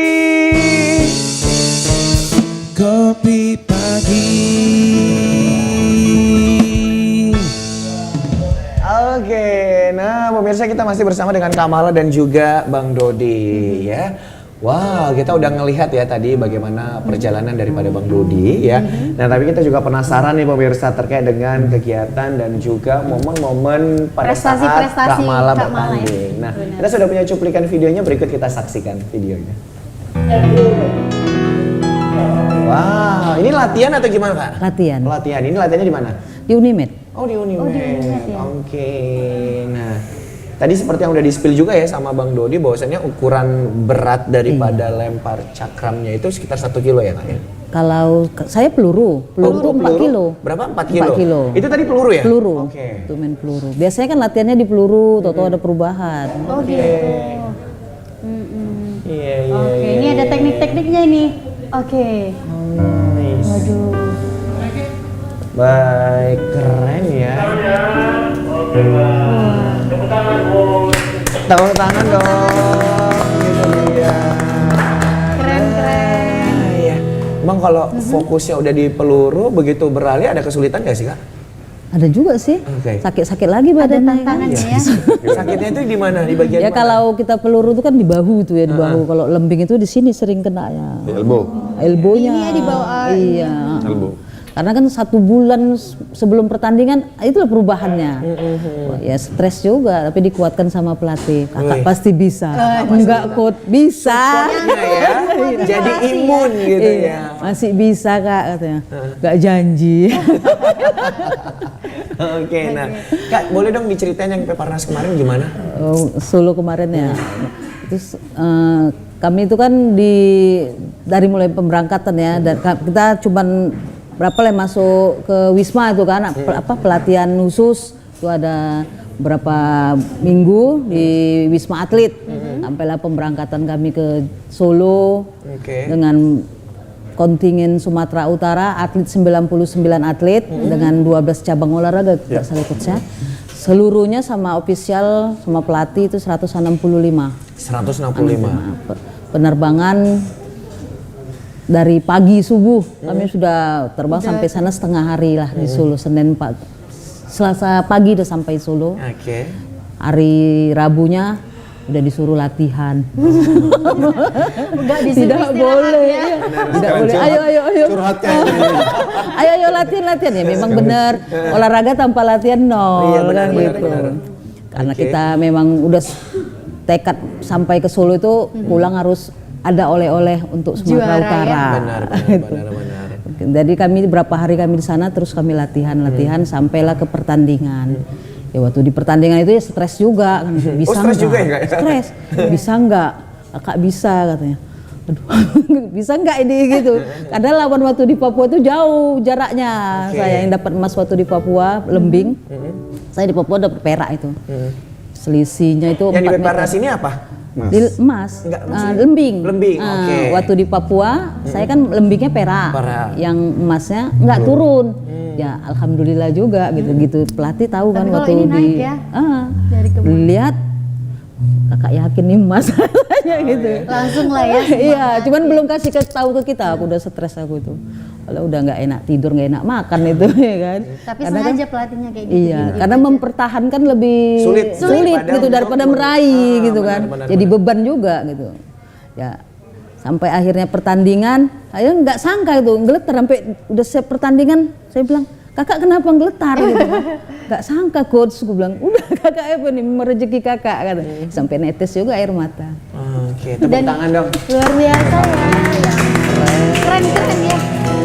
Kopi pagi. Oke, nah pemirsa kita masih bersama dengan Kamala dan juga Bang Dodi ya. Wow, kita udah ngelihat ya tadi bagaimana perjalanan daripada Bang Dodi ya. Nah, tapi kita juga penasaran nih pemirsa terkait dengan kegiatan dan juga momen-momen pada saat Prestasi-prestasi Kamala Kak Mala ya. bertanding. Nah, Benar. kita sudah punya cuplikan videonya, berikut kita saksikan videonya. Wow, ini latihan atau gimana Kak? Latihan. Latihan, ini latihannya di mana? Di Unimed. Oh di Unimed. Unimed, ya. Oke. Nah, tadi seperti yang udah di-spill juga ya sama Bang Dodi bahwasanya ukuran berat daripada lempar cakramnya itu sekitar 1 kilo ya Kak ya? Kalau saya peluru itu 4 kilo. Berapa? 4 kilo? 4 kilo. Itu tadi peluru ya? Peluru. Oke. Itu main peluru. Biasanya kan latihannya di peluru, tahu-tahu ada perubahan. Oh gitu. Iya, iya. Oke, ini ada teknik-tekniknya ini. Oke. Nice. Waduh. Baik, keren ya. Tepuk tangan dong. Gitu dia. Keren. Iya. Bang kalau fokusnya udah di peluru begitu beralih ada kesulitan gak sih Kak? Ada juga sih. Oke. Sakit-sakit lagi Ada badannya. tantangannya ya. Sakitnya itu di mana? Di bagian Ya mana? kalau kita peluru itu kan di bahu itu ya, di bahu. Kalau lembing itu di sini sering kena ya. Di elbow. Elbownya. Ini ya di bawah, Iya. Elbow. Karena kan 1 bulan sebelum pertandingan itulah perubahannya. Wah, ya stres juga, tapi dikuatkan sama pelatih. Kakak Wih. pasti bisa. Enggak coach, bisa. ya. Jadi imun gitu Iya, ya. masih bisa kak katanya. Enggak janji. Oke, nah Kak boleh dong diceritain yang Peparnas kemarin gimana? Solo kemarin ya. Terus kami itu kan dari mulai pemberangkatan ya, dan kita cuman berapa lah masuk ke Wisma itu kan, pelatihan khusus itu ada berapa minggu di Wisma Atlet. Sampailah pemberangkatan kami ke Solo Oke. dengan kontingen Sumatera Utara, atlet 99 atlet dengan 12 cabang olahraga tidak salah coachnya. Seluruhnya sama official sama pelatih itu 165. 165. Penerbangan dari pagi subuh kami sudah terbang sampai sana setengah hari lah di Solo. Selasa pagi udah sampai Solo. Oke. Hari Rabunya udah disuruh latihan. Enggak disuruh Tidak istirahat boleh. ya. Tidak boleh. Ayo. Curhatnya Ayo latihan ya. Memang benar olahraga tanpa latihan nol Iya, benar, kan benar, gitu. benar. Karena Oke. kita memang udah tekad sampai ke Solo itu pulang harus ada oleh-oleh untuk Sumatera Juara, Utara. ya? Benar. Jadi kami berapa hari kami di sana terus kami latihan sampailah ke pertandingan. Ya waktu di pertandingan itu ya stres juga kan. Bisa stres nggak? juga ya, Kak? Stres. Bisa nggak? Kakak bisa katanya. Aduh, bisa nggak ini gitu. Karena lawan waktu di Papua itu jauh jaraknya. Oke. Saya yang dapat emas waktu di Papua, lembing. Saya di Papua dapat perak itu. Selisihnya itu Yang di 4 meter. Peparnas ini apa? Di emas, Enggak, maksudnya lembing. lembing, Ah, oke. Waktu di Papua, saya kan lembingnya perak, Perak. yang emasnya nggak turun. Ya alhamdulillah juga gitu pelatih tahu kan Tapi kalau waktu ini di naik ya, dari kemarin. lihat kakak yakin nih emas katanya gitu. Langsung lah ya. Iya, cuman belum kasih tahu ke kita, aku udah stres aku itu. Kalau udah nggak enak tidur, nggak enak makan itu ya kan. Tapi Karena kan- sengaja pelatihnya kayak gitu. Iya, karena mempertahankan lebih Sulit gitu daripada meraih gitu kan. benar, Jadi beban juga gitu. Ya, sampai akhirnya pertandingan, saya nggak sangka itu, ngeleter sampai udah siap pertandingan, saya bilang kakak kenapa ngeletar gitu. Gak sangka coach, gue bilang udah kakak apa nih merejeki kakak kata. Sampai netes juga air mata. Oke, tepuk tangan dong. Luar biasa ya. Keren ya.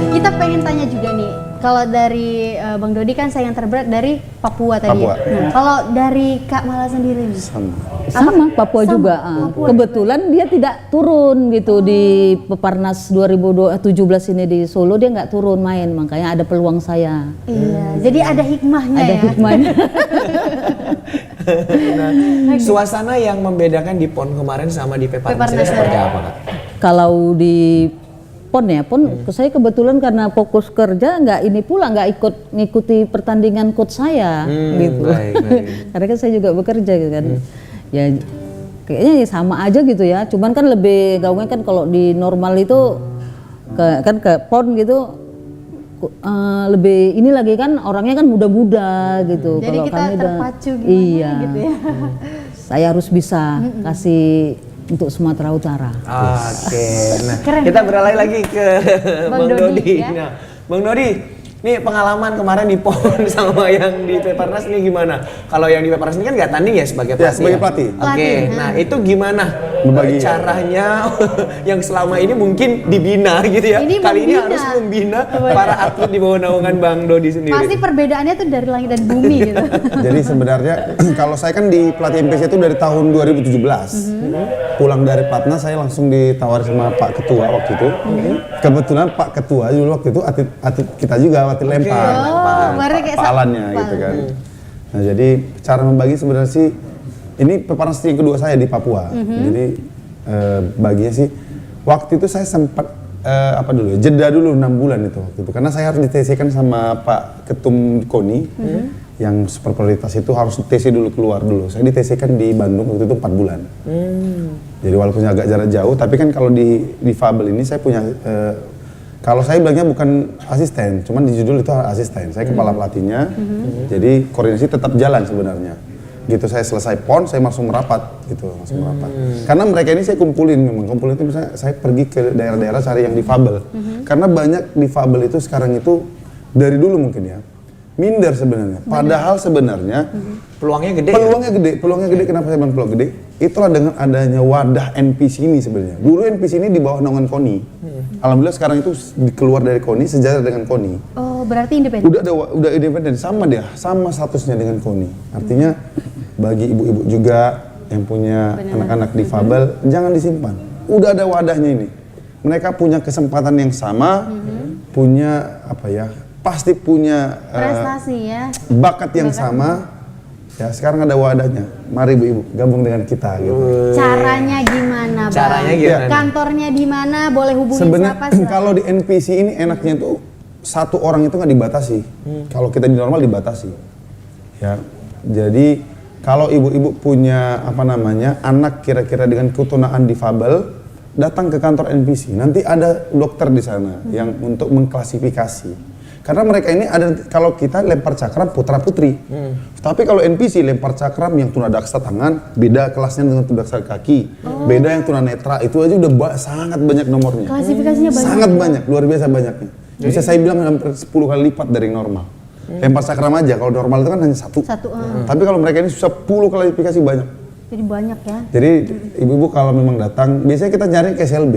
Kita pengen tanya juga nih, kalau dari Bang Dodi kan saya yang terberat dari Papua tadi. Papua. Nah, kalau dari Kak Mala sendiri nih? Sama Papua Sama, juga. Papua Kebetulan dia tidak turun gitu di Peparnas 2017 ini di Solo, dia nggak turun main, makanya ada peluang saya. Iya, jadi ada hikmahnya Ada ya. hikmahnya. Nah, suasana yang membedakan di PON kemarin sama di Peparnas ini Peparnas seperti ya. apa, Kak? Kalau di PON ya, PON saya kebetulan karena fokus kerja nggak ini pula nggak ngikuti pertandingan coach saya gitu. baik. Karena kan saya juga bekerja gitu kan. Ya kayaknya ya sama aja gitu ya. Cuman kan lebih gaungnya kan kalau di normal itu ke PON gitu lebih ini lagi kan orangnya kan muda-muda gitu. Jadi Kalau kita kami terpacu gimana iya. gitu ya. Saya harus bisa kasih untuk Sumatera Utara. Oke, nah Keren, kita keren. beralih lagi ke Bang Bang Dodi, Dodi. ya. Nah, Bang Dodi, nih pengalaman kemarin di PON sama yang di Peparnas ini gimana? Kalau yang di Peparnas ini kan nggak tanding ya sebagai pelatih. Ya, sebagai pelatih. Oke, Pelatih, nah itu gimana Berbagi. caranya yang selama ini mungkin dibina gitu ya? Ini Kali ini membina. harus membina para atlet di bawah naungan Bang Dodi sendiri. Pasti perbedaannya tuh dari langit dan bumi gitu. Jadi sebenarnya kalau saya kan di pelatih MPC itu dari tahun 2017. Pulang dari Platnas saya langsung ditawari sama Pak Ketua waktu itu. Kebetulan Pak Ketua dulu waktu itu atlet kita juga, atlet lempar. berarti kayak Pak Alannya gitu kan. Nah, jadi cara membagi sebenarnya sih ini Peparnas yang kedua saya di Papua. Jadi baginya sih waktu itu saya sempat jeda dulu 6 bulan itu waktu itu karena saya harus di-TC-kan sama Pak Ketum KONI yang super prioritas itu harus TC dulu keluar dulu. Saya di-TC-kan di Bandung waktu itu 4 bulan. Jadi walaupun agak jarak jauh, tapi kan kalau di Fabel ini saya punya kalau saya bilangnya bukan asisten, cuman di judul itu asisten. Saya kepala pelatihnya. Jadi koordinasi tetap jalan sebenarnya. Gitu saya selesai PON, saya langsung merapat gitu, langsung merapat. Karena mereka ini saya kumpulin itu misalnya saya pergi ke daerah-daerah cari yang difabel. Karena banyak difabel itu sekarang itu dari dulu mungkin ya minder sebenarnya. Padahal sebenarnya peluangnya gede. Peluangnya gede. Kenapa saya bilang peluang gede? Itulah dengan adanya wadah NPC ini sebenarnya. Dulu NPC ini di bawah naungan KONI. Alhamdulillah sekarang itu keluar dari KONI, sejajar dengan KONI. Oh, berarti independen. Udah independen, sama statusnya dengan KONI. Artinya bagi ibu-ibu juga yang punya anak-anak difabel, jangan disimpan. Udah ada wadahnya ini. Mereka punya kesempatan yang sama, punya pasti punya Prestasi ya. bakat yang sama. Ya sekarang ada wadahnya. Mari ibu-ibu gabung dengan kita gitu. Caranya gimana, Bang? Caranya gimana? Kantornya di mana? Boleh hubungin Sebenarnya siapa? Silakan. kalau di NPC ini enaknya tuh satu orang itu nggak dibatasi. Kalau kita di normal dibatasi. Ya. Jadi kalau ibu-ibu punya anak kira-kira dengan ketunaan difabel, datang ke kantor NPC. Nanti ada dokter di sana yang untuk mengklasifikasi. Karena mereka ini ada, kalau kita lempar cakram putra putri. Tapi kalau NPC lempar cakram yang tunadaksa tangan, beda kelasnya dengan tunadaksa kaki. Beda yang tunanetra, itu aja udah sangat banyak nomornya. Klasifikasinya banyak. Sangat banyak, luar biasa banyaknya. Bisa saya bilang hampir 10 kali lipat dari normal. Lempar cakram aja, kalau normal itu kan hanya satu. Tapi kalau mereka ini 10 klasifikasi banyak. Jadi banyak ya. Jadi ibu-ibu kalau memang datang, biasanya kita nyari ke SLB.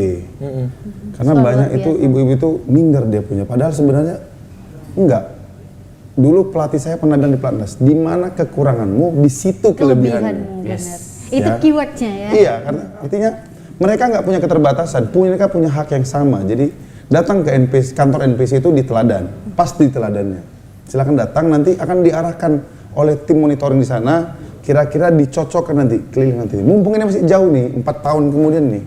Karena Luar banyak biasa. itu ibu-ibu itu minder dia punya. Padahal sebenarnya enggak. Dulu pelatih saya pernah bilang di Platnas, di mana kekuranganmu, di situ kelebihanmu. Benar. Itu Ya. keywordnya ya. Iya, karena artinya mereka nggak punya keterbatasan, mereka punya hak yang sama. Jadi datang ke NPC, kantor NPC itu di teladan, pas di teladannya. Silakan datang, nanti akan diarahkan oleh tim monitoring di sana. Kira-kira dicocokkan nanti, keliling nanti. Mumpung ini masih jauh nih, 4 tahun kemudian nih.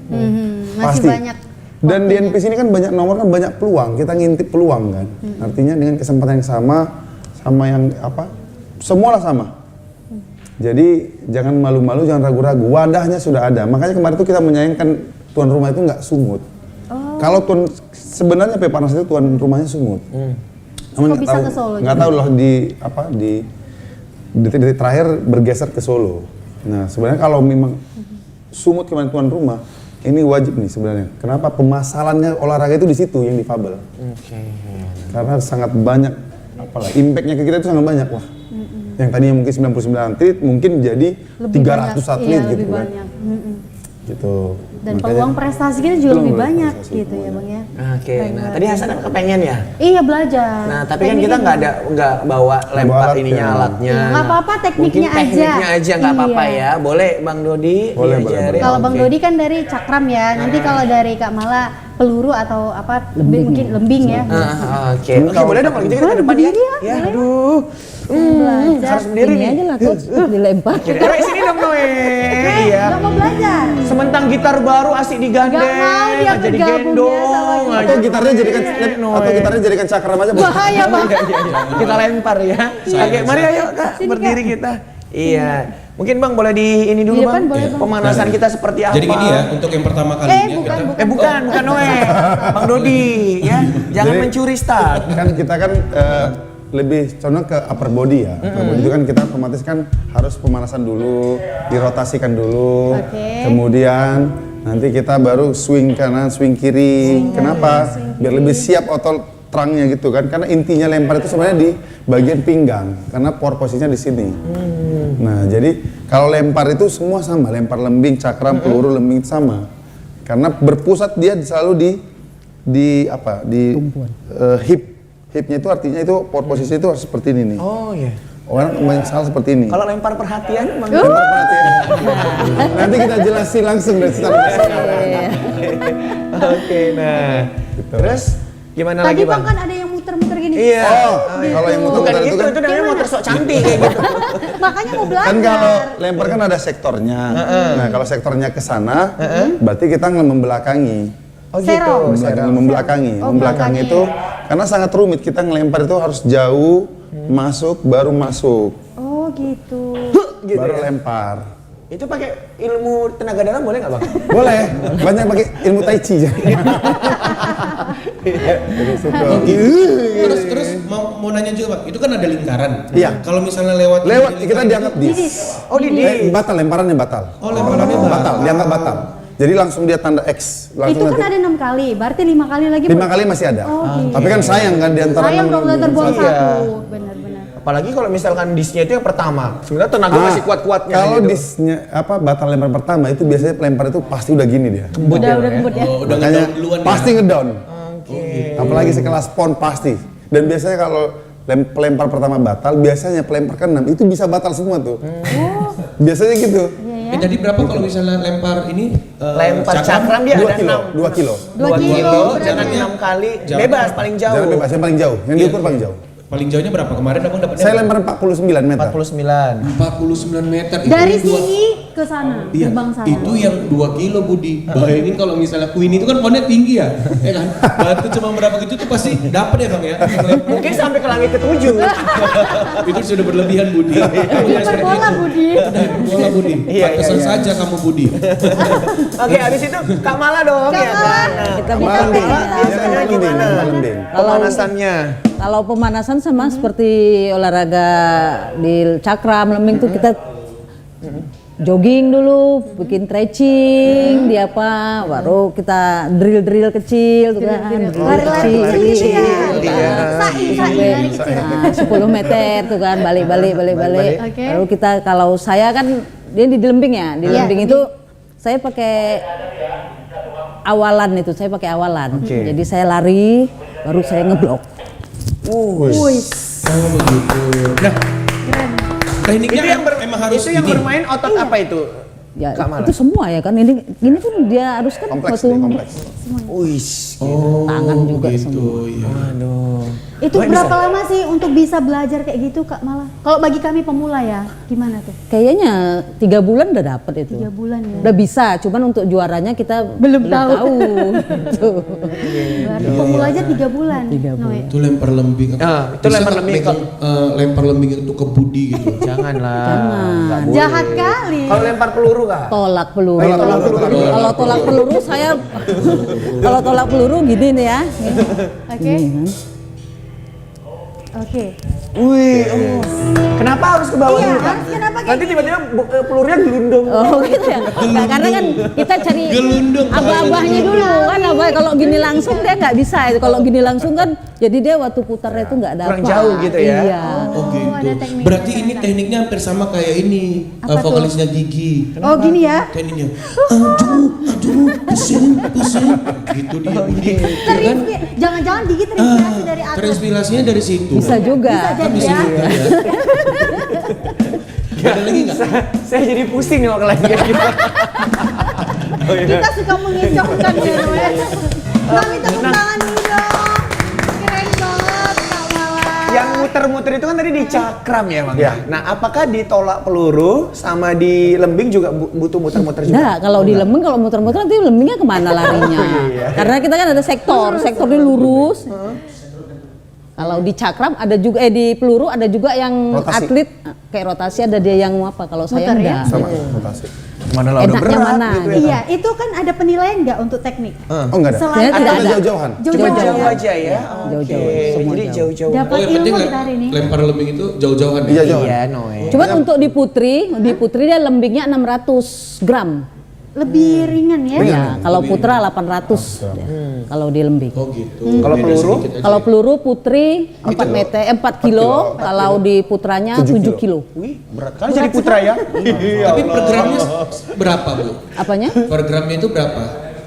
Masih banyak. Dan di NPC ini kan banyak nomor, kan banyak peluang. Kita ngintip peluang kan. Artinya dengan kesempatan yang sama yang semualah sama. Jadi jangan malu-malu, jangan ragu-ragu. Wadahnya sudah ada. Makanya kemarin itu kita menyayangkan tuan rumah itu nggak sungut. Kalau sebenarnya Peparnas itu tuan rumahnya sungut. Namun Kok bisa ke Solo nggak tahu loh di detik-detik terakhir bergeser ke Solo. Nah sebenarnya kalau memang sumut kemarin tuan rumah, ini wajib nih sebenarnya. Kenapa pemasalannya olahraga itu di situ yang difabel? Karena sangat banyak apalah impactnya ke kita itu sangat banyak wah. Yang tadinya mungkin 99 atlet mungkin jadi 300 atlet iya, gitu lebih kan. banyak. Gitu. Dan Makanya- peluang prestasi kita juga lebih Peluang banyak prestasi, gitu ya Bang ya. Oke, nah tadi Hasan kan kepengen ya. Iya belajar. Nah, tapi kan kita nggak bawa lempar alat ininya ya. alatnya. Iya, nggak apa-apa, tekniknya Mungkin aja. tekniknya aja nggak apa-apa Iya. ya. Boleh Bang Dodi Boleh, diajarin. Kalau Bang Oke. Dodi kan dari cakram ya. Nanti kalau dari Kak Mala peluru atau apa mungkin lembing ya. Oke, boleh dong kalau gitu kita ke depan ya. Ya, aduh. Belajar. Harus berdiri Ini nih. aja lah coach, dilempar. Noe sini dong Noe. Iya. Nggak mau belajar. Sementang gitar baru asik digandeng, Nggak mau dia nggak jadi bergabung ya gendong. sama kita. Atau gitarnya jadikan atau gitarnya jadikan cakram aja. Bos. Bahaya Bang. Kita lempar ya. Oke, mari ayo Kak, Sini, berdiri kita. Iya. Mungkin Bang boleh di ini dulu Di depan Bang. boleh, Bang. Pemanasan kita seperti apa? Jadi gini ya, untuk yang pertama kalinya kita bukan. bukan Noe. Bang Dodi ya. Jangan Jadi- mencuri start. Kan kita kan lebih condong ke upper body ya. Upper body itu kan kita otomatis kan harus pemanasan dulu, dirotasikan dulu. Oke. Kemudian nanti kita baru swing kanan, swing kiri. Kenapa? Biar lebih siap otot terangnya gitu kan. Karena intinya lempar itu sebenarnya di bagian pinggang karena pore posisinya di sini. Nah, jadi kalau lempar itu semua sama, lempar lembing, cakram, peluru, lembing itu sama. Karena berpusat dia selalu di hip. Hipnya itu artinya itu pore posisi itu harus seperti ini nih. Oh iya. Orang banyak salah seperti ini. Kalau lempar perhatian Bang Lempar perhatian. Nanti kita jelasin langsung dari start. Oke, nah. Terus gimana Tadi lagi Bang Bang? kan ada yang muter-muter gini. Iya. Oh, kalau yang Bukan muter-muter gitu, itu kan itu namanya motor sok cantik kayak gitu. Makanya mau belajar. kan kalau lempar kan ada sektornya. Nah, kalau sektornya ke sana, berarti kita membelakangi. Oh Sero. gitu. Membelakangi. Oh, Membelakangi belakangnya itu karena sangat rumit kita ngelempar itu harus jauh masuk baru masuk. Oh gitu. Gitu baru ya? lempar. Itu pakai ilmu tenaga dalam boleh nggak Bang? Boleh, banyak pakai ilmu tai chi. Jadi suka. terus mau nanya juga Pak, itu kan ada lingkaran. Iya. Kalau misalnya lewat Kita dianggap dis. Oh di Batal lemparannya batal. Oh, lemparannya batal. Dianggap batal. Jadi langsung dia tanda X. Itu Langsung kan ada 6 kali, berarti 5 kali lagi. 5 kali masih ada. Oh, gitu. Tapi kan sayang kan di antara Sayang dong udah terbuang Iya. satu. Benar-benar. Apalagi kalau misalkan disnya itu yang pertama. Sebenarnya tenaga masih kuat-kuatnya Kalau gitu. disnya batal lempar pertama itu biasanya pelempar itu pasti udah gini dia. Udah kembut ya. Oh, udah Makanya ngedown duluan ya? pasti ngedown. Oke. Apalagi sekelas pon pasti. Dan biasanya kalau pelempar pertama batal, biasanya pelempar ke-6 itu bisa batal semua tuh. Biasanya gitu. Iya ya. Jadi berapa kalau misalnya lempar ini? Lempar cakram dia 2 ada kilo, 6. 2 kilo. 2 kilo. Jangan berarti. 6 kali. Jauh. Bebas paling jauh. Jangan bebas, yang paling jauh. Yang diukur paling jauh. Paling jauhnya berapa? Kemarin abang dapatnya? Saya lempar 49 meter. 49. 49 meter. Itu Dari dua- sini ke sana, Iya, gerbang sana. itu yang 2 kilo Budi. Bayangin kalau misalnya Queen itu kan ponnya tinggi ya, ya kan? Batu cuma berapa gitu tuh pasti dapat ya Bang ya. Mungkin sampai ke langit ke-7. Itu sudah berlebihan Budi. Hiperbola Budi. Bola Budi. Iya, Pantesan iya. saja kamu Budi. Oke, habis itu Kak Mala dong Kak ya Mala. kan. Nah, Kita Kak bicara Mala ya. biasanya gimana? Lembing. Pemanasannya. Kalau pemanasan sama seperti olahraga di cakram, lembing tuh kita jogging dulu, bikin stretching, di apa, baru kita drill kecil tuh kan, drill Lari-lari kecil, kecil gitu ya. Iya. Saing sampai lari kecil. 10 meter tuh kan, balik. Oke. Baru kita, kalau saya kan dia di lembing ya, di Iya. lembing itu saya pakai awalan itu, saya pakai awalan. Oke. Jadi saya lari, baru saya ngeblok. Wih. Oh begitu. Nah, tekniknya Itu yang emang harus itu yang gini. bermain otot apa itu? Ya Kak Mala. itu semua ya kan, ini pun dia harus kan Kompleks waktu nih, kompleks. Wih. tangan juga gitu, semua. iya. Aduh. Itu berapa lama sih untuk bisa belajar kayak gitu Kak Mala? Kalau bagi kami pemula ya, gimana tuh? Kayaknya 3 bulan udah dapet itu. 3 bulan ya. Udah bisa, cuman untuk juaranya kita Belum tahu. Gitu. Berarti pemula aja 3 bulan. 3 bulan. Noe. Itu lempar lembing. Ah, itu Bisa lempar nggak lembing megang, lempar lembing itu ke Budi gitu. Janganlah. Jangan. Nggak boleh. Jahat kali. Kalau lempar peluru Kak? Tolak peluru. Tolak peluru. Kalau tolak peluru saya kalau tolak peluru gini nih ya. Oke. Gini kan. Oke. Wih, oh. Kenapa harus ke bawah Iya, dulu, Kak? harus kenapa kayak Nanti tiba-tiba pelurunya gelundung. Oh gitu ya. Nah, karena kan kita cari Gelundung. abah-abahnya dulu kan, abah kalau gini langsung dia nggak bisa itu. Kalau gini langsung kan, jadi dia waktu putarnya itu nggak dapat. Kurang jauh gitu ya. Iya. Oh gitu. ada tekniknya. Berarti ini tekniknya hampir sama kayak ini vokalisnya Gigi. Oh gini ya. Tekniknya. Aduh, pusing. Gitu dia. Budi. Kan Jangan-jangan Gigi terinspirasi dari atlet. terinspirasinya dari situ. Bisa juga. Bisa Bisa jadi juga ya. ya. Ada lagi nggak? Saya jadi pusing nih kalau lagi kayak gitu. Oh, iya. Kita suka mengecohkan ya, Roy. Nah, minta tepuk tangan dulu dong. Keren banget, Kak Mala. Yang muter-muter itu kan tadi di cakram ya, Bang. Iya. Nah, apakah ditolak peluru sama di lembing juga butuh muter-muter juga? Nah, kalau di lembing kalau muter-muter nanti lembingnya kemana larinya? Iya. Karena kita kan ada sektornya lurus. Kalau di cakram ada juga di peluru ada juga yang Rotasi. atlet kayak rotasi ada dia yang apa? Kalau saya Muter ya? enggak. Sama rotasi. Mana lah udah Enaknya berat mana? gitu ya. Iya, itu kan ada penilaian nggak untuk teknik? Oh enggak ada. Selain Sebenarnya tidak Atau ada. jauh-jauhan. Jauh-jauh Jauh aja. aja ya. Jauh-jauh, Oke. semua Jadi jauh. jauh-jauh. Dapat yang penting ilmu kita hari ini. lempar lembing itu jauh-jauhan ya? Iya jauh. Iya, Noe. Cuman untuk di putri dia lembingnya 600 gram. Lebih ringan ya. Ya, kalau putra 800 kalau di lembing. Oh gitu. Kalau Beda peluru? sedikit aja. Kalau peluru putri 4 kilo, kalau di putranya 7 kilo. Wih, berat kali jadi putra ya. Tapi per gramnya berapa, Bu? Apanya? Per gramnya itu berapa?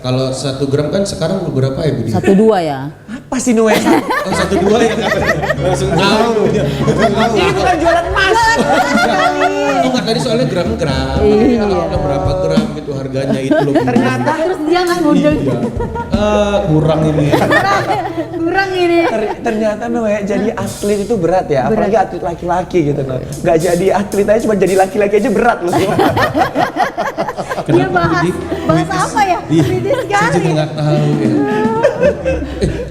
Kalau 1 gram kan sekarang berapa ya, Budi? 1,2 ya. Apa sih Noe? Oh, 1,2 ya kan? Langsung tahu. Ini bukan jualan emas. Oh, enggak tadi soalnya gram-gram. Iya. Kalau udah berapa gram gitu harganya itu loh. Ternyata Terus dia nggak model. Kurang ini. Kurang ini. ternyata Noe jadi atlet itu berat ya, apalagi atlet laki-laki gitu Noe. Nggak jadi atlet aja cuma jadi laki-laki aja berat loh. Dia bahas apa ya? Kritis Saya juga sekali. nggak tahu ya.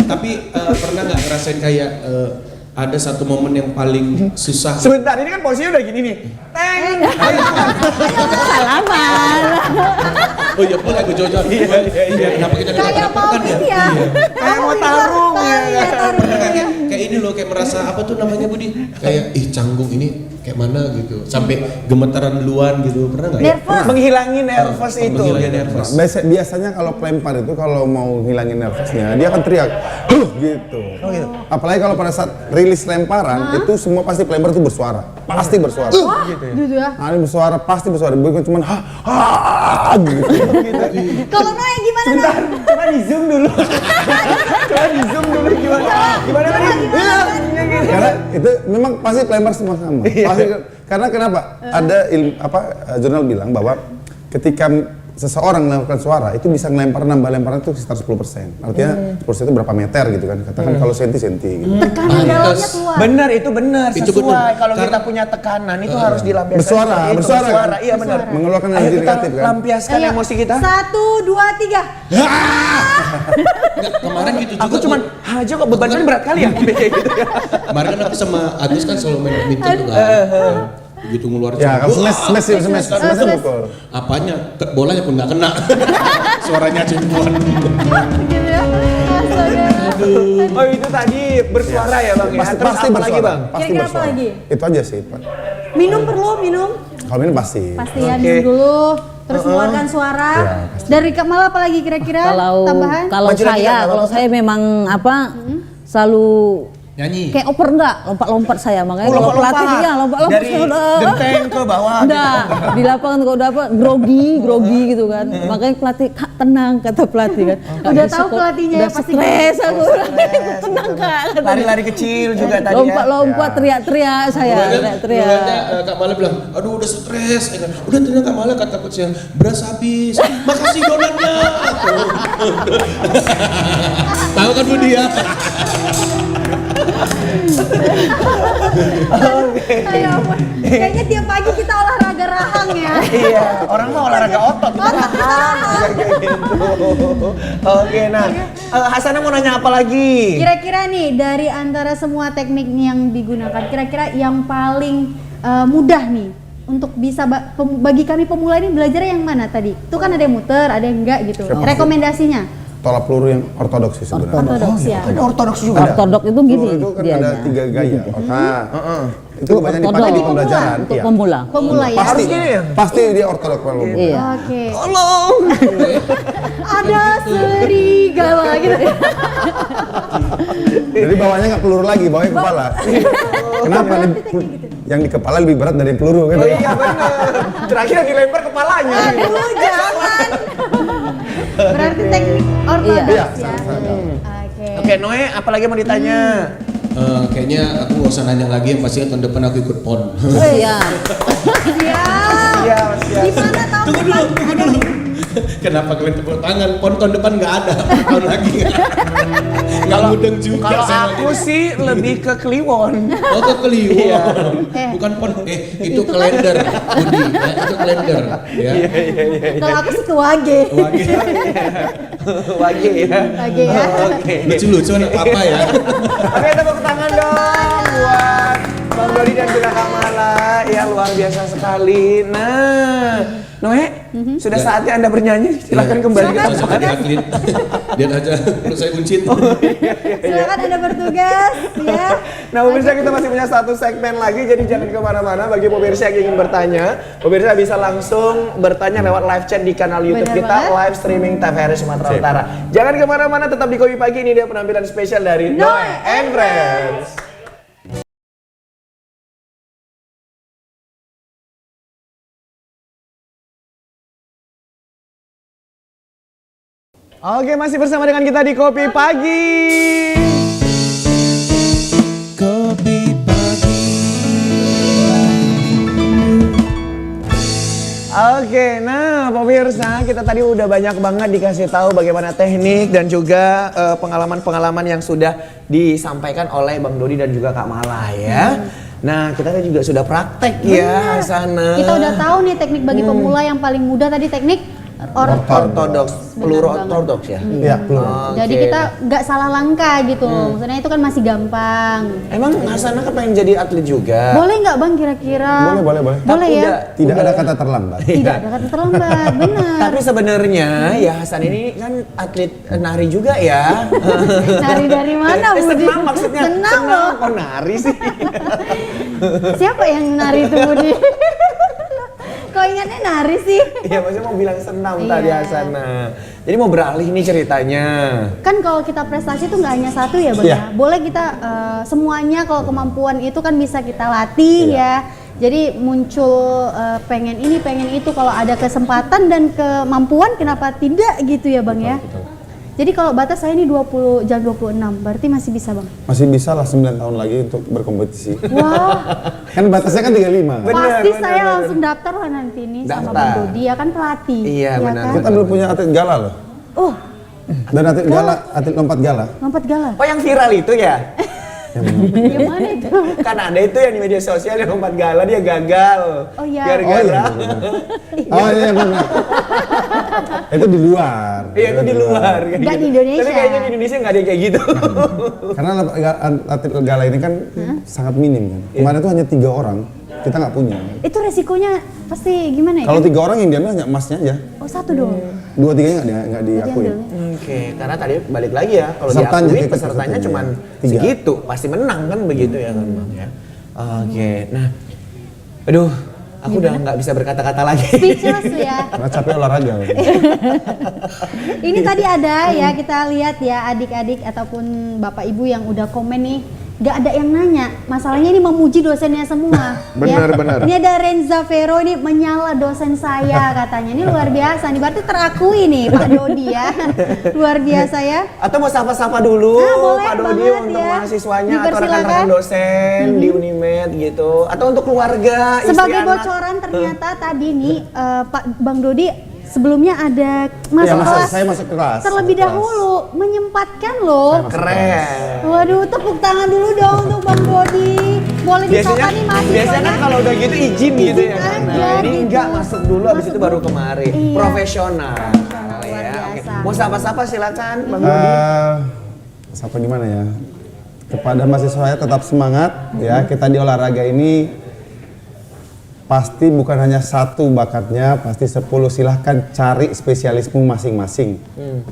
Tapi pernah nggak ngerasain kayak ada satu momen yang paling susah? Sebentar, ini kan posisinya udah gini nih. Teng. Salaman. Oh iya, boleh gue jauh-jauh. Iya, kenapa kita Kayak mau kan ini ya. Kayak mau tarung ya. Iya, tarung. kayak ini loh, kayak merasa apa tuh namanya, Budi? Kayak canggung ini kayak mana gitu, sampai gemetaran duluan gitu, pernah nggak? Nervous. Menghilangin nervous itu. Menghilangin gitu. nervous. Biasanya kalau pelempar itu kalau mau ngilangin nervousnya dia akan teriak, gitu. Oh gitu. Apalagi kalau pada saat rilis lemparan itu semua pasti pelempar itu bersuara, pasti bersuara. Gitu ya. Nah, ini bersuara pasti bersuara, bukan cuma gitu. Kalau Noe gimana Noe? Bentar, coba di zoom dulu. Coba di zoom dulu gimana? Gimana tadi? Iya, gitu. Karena itu memang pasti pelempar semua sama. Pasti, karena kenapa? Ada jurnal bilang bahwa ketika seseorang melakukan suara itu bisa nambah lemparan itu sekitar 10%. Artinya 10% itu berapa meter gitu kan. Katakan kalau senti-senti gitu. Tekanan dalamnya keluar. Benar, itu benar. Itu Sesuai. benar. Kalau kita Karena- punya tekanan itu harus dilampiaskan. Bersuara, seperti itu. bersuara. Bersuara, iya benar. Mengeluarkan Ayo energi kita negatif kan. lampiaskan Ayo, emosi kita. 1, 2, 3. Nggak, kemarin gitu juga. Aku cuman aja kok bebannya berat kali ya. Kayak gitu ya. Kemarin kan aku sama Agus kan selalu main badminton tuh kan. Begitu ngeluarin Ya, kalau suara, smash pukul. apanya, bolanya pun nggak kena. Suaranya cuma. Gitu ya. Astaga. Oh itu tadi bersuara ya Bang ya. Pasti, Terus pasti apa bersuara. lagi Bang? Pasti Kira-kira apa bersuara. lagi? Itu aja sih, Pak. Minum perlu minum. Kalau ini pasti. Pasti ya, Oke. minum dulu. Terus mengeluarkan suara. Dari Kak Mala apa lagi kira-kira? Tambahan? Kalau Maju lagi, Kak, kalau saya memang selalu Nyanyi. kayak oper enggak, lompat-lompat saya makanya kalau lompat-lompat. pelatih ya lompat-lompat Dari saya udah genteng ke bawah. enggak, di lapangan kalau udah apa grogi gitu kan. Makanya pelatih, "Kak, tenang," kata pelatih kan. "Nggak Udah bisa tahu kok, pelatihnya udah ya, pasti stres aku. Tenang Kak. katanya. Lari-lari kecil juga tadi ya. Lompat-lompat teriak-teriak saya, teriak-teriak. Duluannya Kak Mala bilang, aduh udah stres. Ya kan? Udah tenang Kak Mala, kata coachnya, beras habis. Makasih donatnya. Tahu kan Bu dia? Ayo, ampun. Kayaknya tiap pagi kita olahraga rahang ya. Iya, orang mah olahraga otot. Kita rahang. Kayak gitu. Oke, nah Hasanah mau nanya apa lagi? Kira-kira nih dari antara semua teknik yang digunakan, kira-kira yang paling mudah nih untuk bisa bagi kami pemula ini belajar yang mana tadi? Itu kan ada yang muter, ada yang enggak gitu. Rekomendasinya? tolak peluru yang ortodoks sih sebenarnya. Ortodoks ya. Ada ortodoks juga. Ortodok itu gini Peluru itu kan dianya. ada 3 gaya. Itu banyak Ortodok. dipakai di pembelajaran. Untuk Iya. pemula. Pemula ya. Pasti, Harus gini ya? pasti dia ortodoks peluru. Iya. Oke. Tolong. Ada serigala gitu ya. Jadi bawahnya nggak peluru lagi, bawahnya kepala. Kenapa? Yang di kepala lebih berat dari peluru kan? Oh iya benar. Terakhir yang dilempar kepalanya. Aduh, jangan. Berarti teknik ortodoks Iya. ya. Oke. Oke, Noe, apalagi mau ditanya? Kayaknya aku nggak usah nanya lagi, yang pasti tahun depan aku ikut PON. Iya. Siap. Iya, siap. Di mana tahun depan? Tunggu dulu. Kenapa kalian tepuk tangan? PON tahun depan nggak ada, tahun lagi nggak mudeng juga. Kalau saya aku lagi. sih lebih ke Kliwon. Oh ke Kliwon, Eh. bukan PON. Itu kalender, Budi. Ya, itu kalender. Ya. Kalau aku sih ke Wage. Wage ya. Wage ya. Oke. Lucu-lucu anak papa ya. Oke, tepuk tangan dong buat Bang Dodi dan juga Kak Mala. Ya, luar biasa sekali. Nah, Noe, sudah saatnya Anda bernyanyi. Silakan kembali ke Langsung tempat. ke atlet. Lihat aja, perut saya buncit. Silakan Anda bertugas ya. Nah, pemirsa kita masih punya satu segmen lagi, jadi jangan kemana-mana. Bagi pemirsa yang ingin bertanya, pemirsa bisa langsung bertanya lewat live chat di kanal YouTube Benar kita, banget. live streaming TVRI Sumatera Utara. Jangan kemana-mana, tetap di Kopi Pagi. Ini dia penampilan spesial dari Noe and Friends. Oke, masih bersama dengan kita di Kopi Pagi. Kopi pagi. Oke, nah pemirsa kita tadi udah banyak banget dikasih tahu bagaimana teknik dan juga pengalaman-pengalaman yang sudah disampaikan oleh Bang Dodi dan juga Kak Mala ya. Nah kita kan juga sudah praktek ya sana. Kita udah tahu nih teknik bagi pemula yang paling mudah tadi teknik ortodoks, peluru Benar banget. ortodoks ya. Iya, peluru. Oke. Jadi kita nggak salah langkah gitu loh. Maksudnya itu kan masih gampang. Emang Hasana kan pengen jadi atlet juga. Boleh nggak Bang kira-kira? Boleh. Boleh ya? Tidak ada kata terlambat. Tidak ada kata terlambat, benar. Tapi sebenarnya ya Hasan ini kan atlet nari juga ya. Nari dari mana Budi? Senam maksudnya. Senam loh. Kok nari sih? Siapa yang nari itu Budi? Kok ingatnya nari sih? Iya maksudnya mau bilang senam Iya. tadi Hasana. Jadi mau beralih nih ceritanya. Kan kalau kita prestasi itu nggak hanya satu ya Bang Iya. ya. Boleh kita semuanya kalau kemampuan itu kan bisa kita latih ya. Jadi muncul pengen ini pengen itu, kalau ada kesempatan dan kemampuan kenapa tidak gitu ya Bang ya. Jadi kalau batas saya ini 20 jam 26, berarti masih bisa Bang. Masih bisa lah 9 tahun lagi untuk berkompetisi. Wah, Kan batasnya kan 35. pasti saya langsung daftar lah nanti ini sama Daftar. Bang Dodi ya kan pelatih. Iya, ya benar. kan? Kita belum punya atlet gala loh. Oh, Dan atlet gala, atlet lompat gala. lompat gala. Oh yang viral itu ya? Gimana itu? Kan ada itu yang di media sosial yang lompat gala dia gagal. Oh, iya. Gara-gara. Oh iya benar. Itu di luar. Iya itu di luar. kayak Nggak gitu. di Indonesia. Tapi kayaknya di Indonesia nggak ada yang kayak gitu. Karena atlet gala ini kan sangat minim kan. Kemarin itu hanya 3 orang. Kita nggak punya. Itu resikonya pasti gimana ya? Kalau 3 orang yang diambil hanya emasnya aja. Oh, satu dong. 2-3-nya nggak diakui. Diambil. Oke, karena tadi balik lagi ya, kalau Pesertanya, diakui kita pesertanya pesertanya, cuma tiga. segitu, pasti menang kan begitu ya kan Bang ya. Oke, nah, aduh, aku udah nggak bisa berkata-kata lagi. Speechless ya. Karena capek olahraga. Ini tadi ada ya, kita lihat ya adik-adik ataupun bapak ibu yang udah komen nih, nggak ada yang nanya. Masalahnya ini memuji dosennya semua. Benar, ya. benar. Ini ada Renza Vero ini menyala dosen saya katanya. Ini luar biasa nih, berarti terakui nih Pak Dodi ya. Luar biasa ya. Atau mau sapa-sapa dulu Ah, boleh Pak Dodi banget untuk ya. mahasiswanya atau Dipersilakan. rekan-rekan dosen di Unimed gitu, atau untuk keluarga, istri, Sebagai anak. bocoran ternyata tadi nih Pak Bang Dodi sebelumnya ada masuk kelas. Saya masuk kelas. Terlebih Masuk kelas. dahulu menyempatkan loh. Keren. Waduh, tepuk tangan dulu dong untuk Bang Dodi. Boleh disapa nih mahasiswanya. biasanya kan kalau udah gitu izin gitu ya kan. aja Nah, ini gitu. enggak masuk dulu habis Masuk itu baru dulu. kemari. Iya. Profesional. luar Ya, oke. biasa. Mau sapa-sapa silakan Bang Dodi. Sampai gimana ya? Kepada mahasiswa saya tetap semangat ya. Kita di olahraga ini pasti bukan hanya satu bakatnya, pasti 10. Silahkan cari spesialismu masing-masing.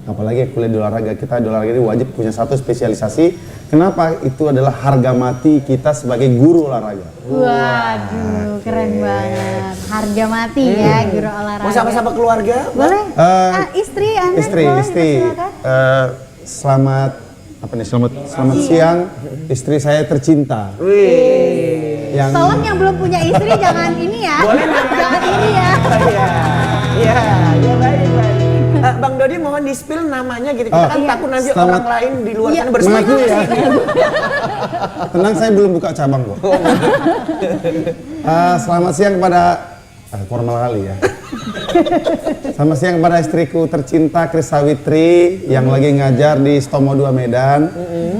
Apalagi kuliah di olahraga, kita di olahraga ini wajib punya satu spesialisasi. Kenapa? Itu adalah harga mati kita sebagai guru olahraga. Waduh, keren banget. Harga mati ya guru olahraga. Mau sapa-sapa keluarga? Boleh? Istri, anak, istri, boleh, istri. silakan. Selamat apa nih? Selamat siang, istri saya tercinta. Yang Tolong yang belum punya istri jangan ini ya. Boleh Jangan ini ya. Iya, iya baik. Bang Dodi mohon di-spill namanya gitu. Kita kan takut nanti Selamat- orang lain di luar Iya. sana bersama. mengakui ya. Tenang, saya belum buka cabang kok. Selamat siang kepada formal kali ya. Selamat siang kepada istriku tercinta Kris Sawitri yang lagi ngajar di Stomo 2 Medan,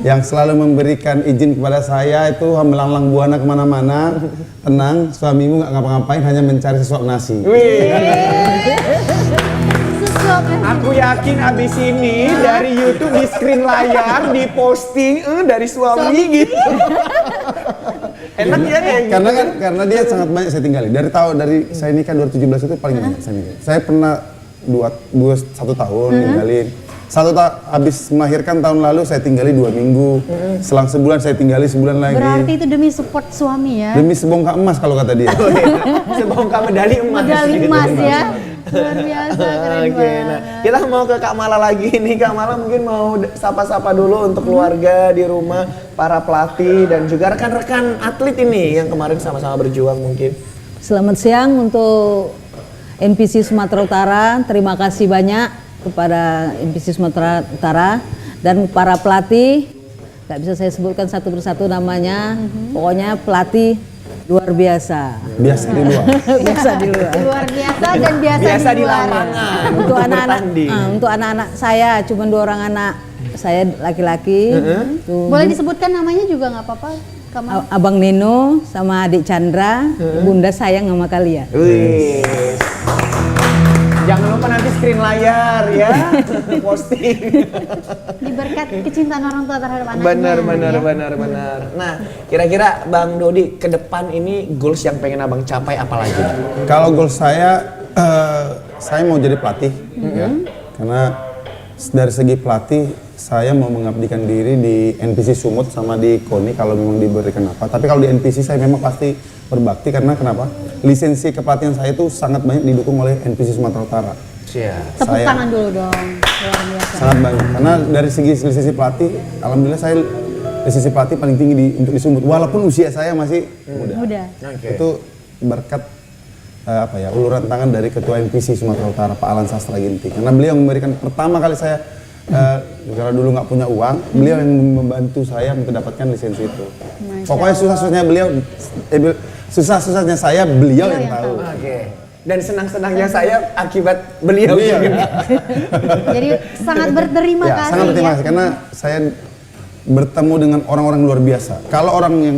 yang selalu memberikan izin kepada saya itu melanglang buana kemana-mana. Tenang, suamimu nggak ngapa-ngapain, hanya mencari sesuap nasi. Aku yakin abis ini dari YouTube di screen layar di posting dari suami gitu. Enak ya kayak gitu. Karena dia sangat banyak saya tinggali. Dari saya nikah 2017 itu paling banyak saya tinggali. Saya pernah 1 tahun ninggalin. Habis melahirkan tahun lalu saya tinggali 2 minggu. Selang sebulan saya tinggali sebulan lagi. Berarti itu demi support suami ya. Demi sebongkah emas kalau kata dia. Sebongkah medali emas. Medali gitu. emas ya. Luar biasa, keren Oke, banget. nah kita mau ke Kak Mala lagi nih. Kak Mala mungkin mau sapa-sapa dulu untuk keluarga di rumah, para pelatih dan juga rekan-rekan atlet ini yang kemarin sama-sama berjuang mungkin. Selamat siang untuk NPC Sumatera Utara. Terima kasih banyak kepada NPC Sumatera Utara dan para pelatih. Gak bisa saya sebutkan satu persatu namanya. Pokoknya pelatih luar biasa. Biasa di luar. Biasa di luar. Luar biasa dan biasa, Biasa di luar. lapangan. Untuk anak-anak saya cuma 2 orang anak saya laki-laki. Tuh, Boleh disebutkan namanya juga nggak apa-apa. Kamu. Abang Neno sama adik Chandra, Bunda sayang sama kalian. Wih. Jangan lupa nanti screen layar ya, posting. Diberkat kecintaan orang tua terhadap anaknya. Benar. Nah, kira-kira Bang Dodi ke depan ini goals yang pengen Abang capai apa lagi? Kalau goal saya mau jadi pelatih, ya. Karena dari segi pelatih saya mau mengabdikan diri di NPC Sumut sama di KONI kalau memang diberikan apa. Tapi kalau di NPC saya memang pasti berbakti karena kenapa? Lisensi kepelatihan saya itu sangat banyak didukung oleh NPC Sumatera Utara. Siap. Tepuk Saya- tangan dulu dong. Luar biasa. Sangat banyak. Karena dari segi lisensi pelatih, alhamdulillah saya lisensi pelatih paling tinggi untuk di Sumut. Walaupun usia saya masih muda. Udah. Oke. Itu berkat uluran tangan dari Ketua NPC Sumatera Utara Pak Alan Sastra Ginting. Karena beliau memberikan pertama kali saya karena dulu nggak punya uang, beliau yang membantu saya untuk mendapatkan lisensi itu. Pokoknya susah-susahnya saya beliau yang tahu. Oke. Dan senang-senangnya saya akibat beliau Beliau. juga. Jadi sangat berterima Ya, kasih. sangat berterima ya. kasih karena saya bertemu dengan orang-orang luar biasa. Kalau orang yang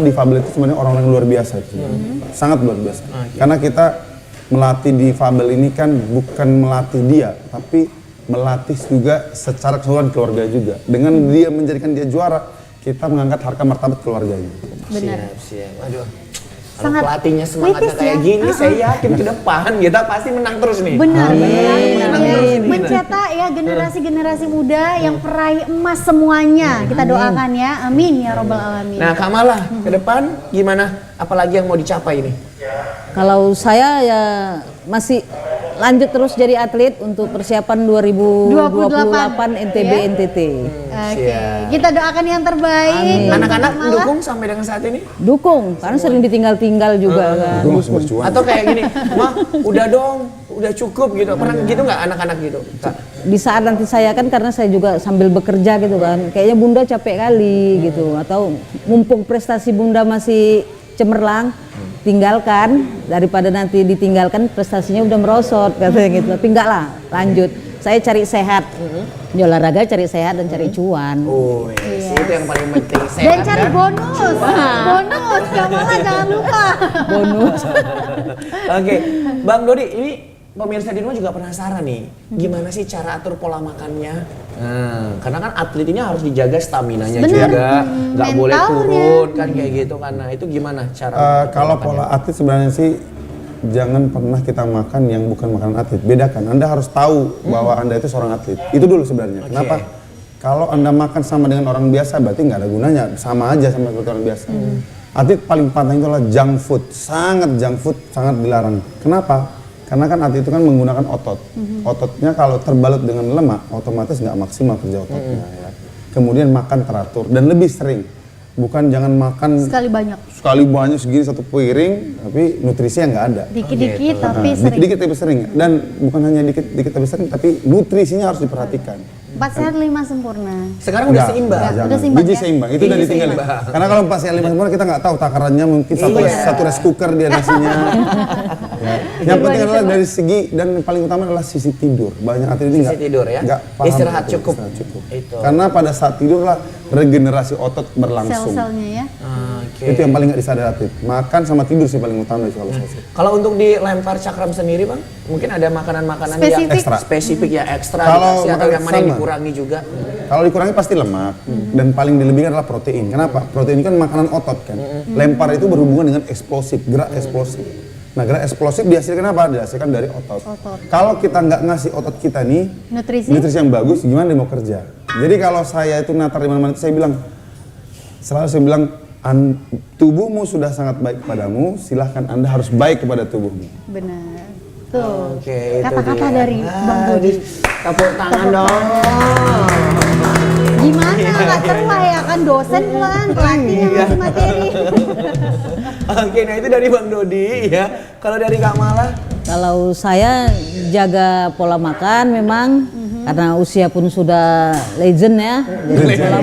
difabel itu sebenarnya orang-orang luar biasa itu. Sangat luar biasa. Karena kita melatih difabel ini kan bukan melatih dia, tapi melatih juga secara keseluruhan keluarga juga. Dengan dia menjadikan dia juara, kita mengangkat harga martabat keluarganya. Benar. Siap. Aduh. Kalau Sangat pelatihnya semangatnya kritis kayak ya. gini, saya yakin ke depan kita pasti menang terus nih. Benar, benar. Amin. Mencetak ya generasi-generasi muda yang peraih emas semuanya. Kita doakan ya, amin ya robbal alamin. Nah, Kak Mala, ke depan gimana? Apalagi yang mau dicapai ini? Kalau saya ya masih lanjut terus jadi atlet untuk persiapan 2028 NTB ya? NTT. Oke, kita doakan yang terbaik. Amin. untuk Anak-anak Kak Mala. mendukung sampai dengan saat ini? Dukung, karena sering ditinggal-tinggal juga kan. Itu masih berjuang. Atau kayak gini, Mah, udah dong, udah cukup gitu. Pernah gitu nggak anak-anak gitu? Kak? Di saat nanti saya kan karena saya juga sambil bekerja gitu kan, kayaknya Bunda capek kali gitu, atau mumpung prestasi Bunda masih cemerlang, tinggalkan daripada nanti ditinggalkan prestasinya udah merosot katanya gitu. Tapi enggak lah, lanjut. Saya cari sehat, di olahraga cari sehat dan cari cuan. Oh, yes. Itu yang paling penting. Dan Sehat cari bonus. Bonus, Kak Mala jangan lupa. Bonus. Oke, Bang Dodi, ini pemirsa di rumah juga penasaran nih, gimana sih cara atur pola makannya? Nah, karena kan atlet ini harus dijaga staminanya Bener. juga, nggak boleh Mentalnya. turun kan kayak gitu kan. Nah itu gimana cara? Kalau pola atlet sebenarnya sih jangan pernah kita makan yang bukan makanan atlet. Bedakan. Anda harus tahu bahwa Anda itu seorang atlet. Itu dulu sebenarnya. Kenapa? Kalau Anda makan sama dengan orang biasa berarti nggak ada gunanya. Sama aja sama seperti orang biasa. Atlet paling pantang itu adalah junk food. Sangat junk food, sangat dilarang. Kenapa? Karena kan atlet itu kan menggunakan otot. Ototnya kalau terbalut dengan lemak, otomatis nggak maksimal kerja ototnya. Ya. Kemudian makan teratur dan lebih sering. Bukan jangan makan Sekali banyak. sekali banyak segini satu piring, tapi nutrisinya nggak ada. Dikit-dikit tapi Nah, sering. dikit-dikit tapi sering. Dan bukan hanya dikit-dikit tapi sering, tapi nutrisinya harus diperhatikan. 4 sehat 5 sempurna. Sekarang udah Enggak, seimbang. enggak, jangan. Udah seimbang, Biji ya? seimbang, itu Biji udah ditinggalin. seimbang. Karena kalau 4 sehat 5 sempurna kita nggak tahu takarannya mungkin satu rice cooker dia nasinya. Ya. Yang penting adalah dari segi dan yang paling utama adalah sisi tidur. Banyak atlet ini Sisi tidur ya? nggak paham Istirahat betul, cukup. istirahat cukup. Itu. Karena pada saat tidurlah regenerasi otot berlangsung. Sel-selnya ya. Oke. Itu yang paling nggak disadari atlet. Makan sama tidur sih paling utama di sih. Kalau untuk dilempar cakram sendiri bang, mungkin ada makanan-makanan yang Spesifik. Ekstra. spesifik ya ekstra Kalau dikasih atau yang mana yang sama. dikurangi juga? Kalau dikurangi pasti lemak dan paling dilebihkan adalah protein. Kenapa? Protein ini kan makanan otot kan. Lempar itu berhubungan dengan eksplosif, gerak eksplosif. Nah gerak eksplosif dihasilkan apa? Dihasilkan dari otot. Kalau kita nggak ngasih otot kita nih Nutrisi. yang bagus, gimana dia mau kerja? Jadi kalau saya itu natar di mana-mana, selalu saya bilang, tubuhmu sudah sangat baik kepadamu, silahkan Anda harus baik kepada tubuhmu. Benar. Tuh. Oke, itu Kata-kata dia. dari Bang Dodi. Tepuk tangan dong. Gimana? Nggak terlah ya kan dosen kan, pelatih yang ngasih materi. Oke, nah itu dari Bang Dodi ya. Kalau dari Kak Mala? Kalau saya jaga pola makan memang karena usia pun sudah legend ya. Jadi pola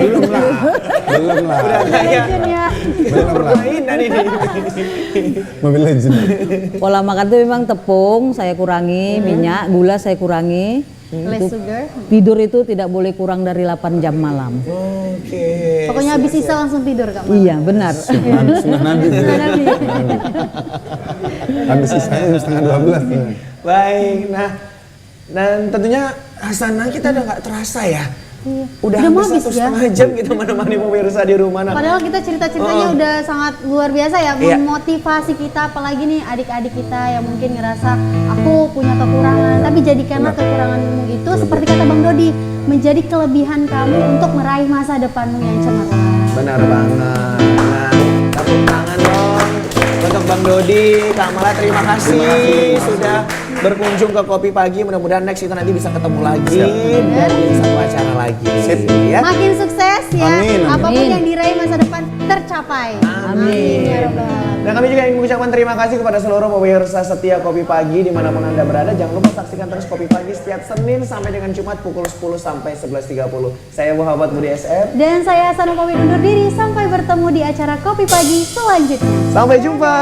Belum lah, Legend ya. belum lah. Permainan ini. Mobil legend. pola makan itu memang tepung saya kurangi, minyak, gula saya kurangi. Less sugar. Tidur itu tidak boleh kurang dari 8 jam malam. Oke. Pokoknya habis isa langsung tidur Kak Mala. Iya, benar. Sunnah Nabi. Nabi. Habis sisanya jam setengah 12. Baik, nah dan tentunya Hasanah kita udah nggak terasa ya. Iya. Udah Udah mau hampir habis 1,5 jam kita menemani pemirsa di rumah. Nah, Padahal kita cerita-ceritanya udah sangat luar biasa ya, Iya. memotivasi kita, apalagi nih adik-adik kita yang mungkin ngerasa aku punya kekurangan, tapi jadikanlah kekuranganmu itu seperti kata Bang Dodi, menjadi kelebihan kamu untuk meraih masa depanmu yang cemerlang. benar banget. Nah, tepuk tangan dong untuk Bang Dodi, Kak Mala terima kasih sudah berkunjung ke Kopi Pagi. Mudah-mudahan next kita nanti bisa ketemu lagi dan di satu acara lagi. Ya. Makin sukses ya, Amin, amin. apapun yang diraih masa depan tercapai. Amin. Ya Rabbal Alamin. Dan kami juga ingin mengucapkan terima kasih kepada seluruh pemirsa setia Kopi Pagi dimanapun Anda berada. Jangan lupa saksikan terus Kopi Pagi setiap Senin sampai dengan Jumat pukul 10 sampai 11.30. Saya Muhammad Budi SM. Dan saya Hasanah pamit undur diri, sampai bertemu di acara Kopi Pagi selanjutnya. Sampai jumpa.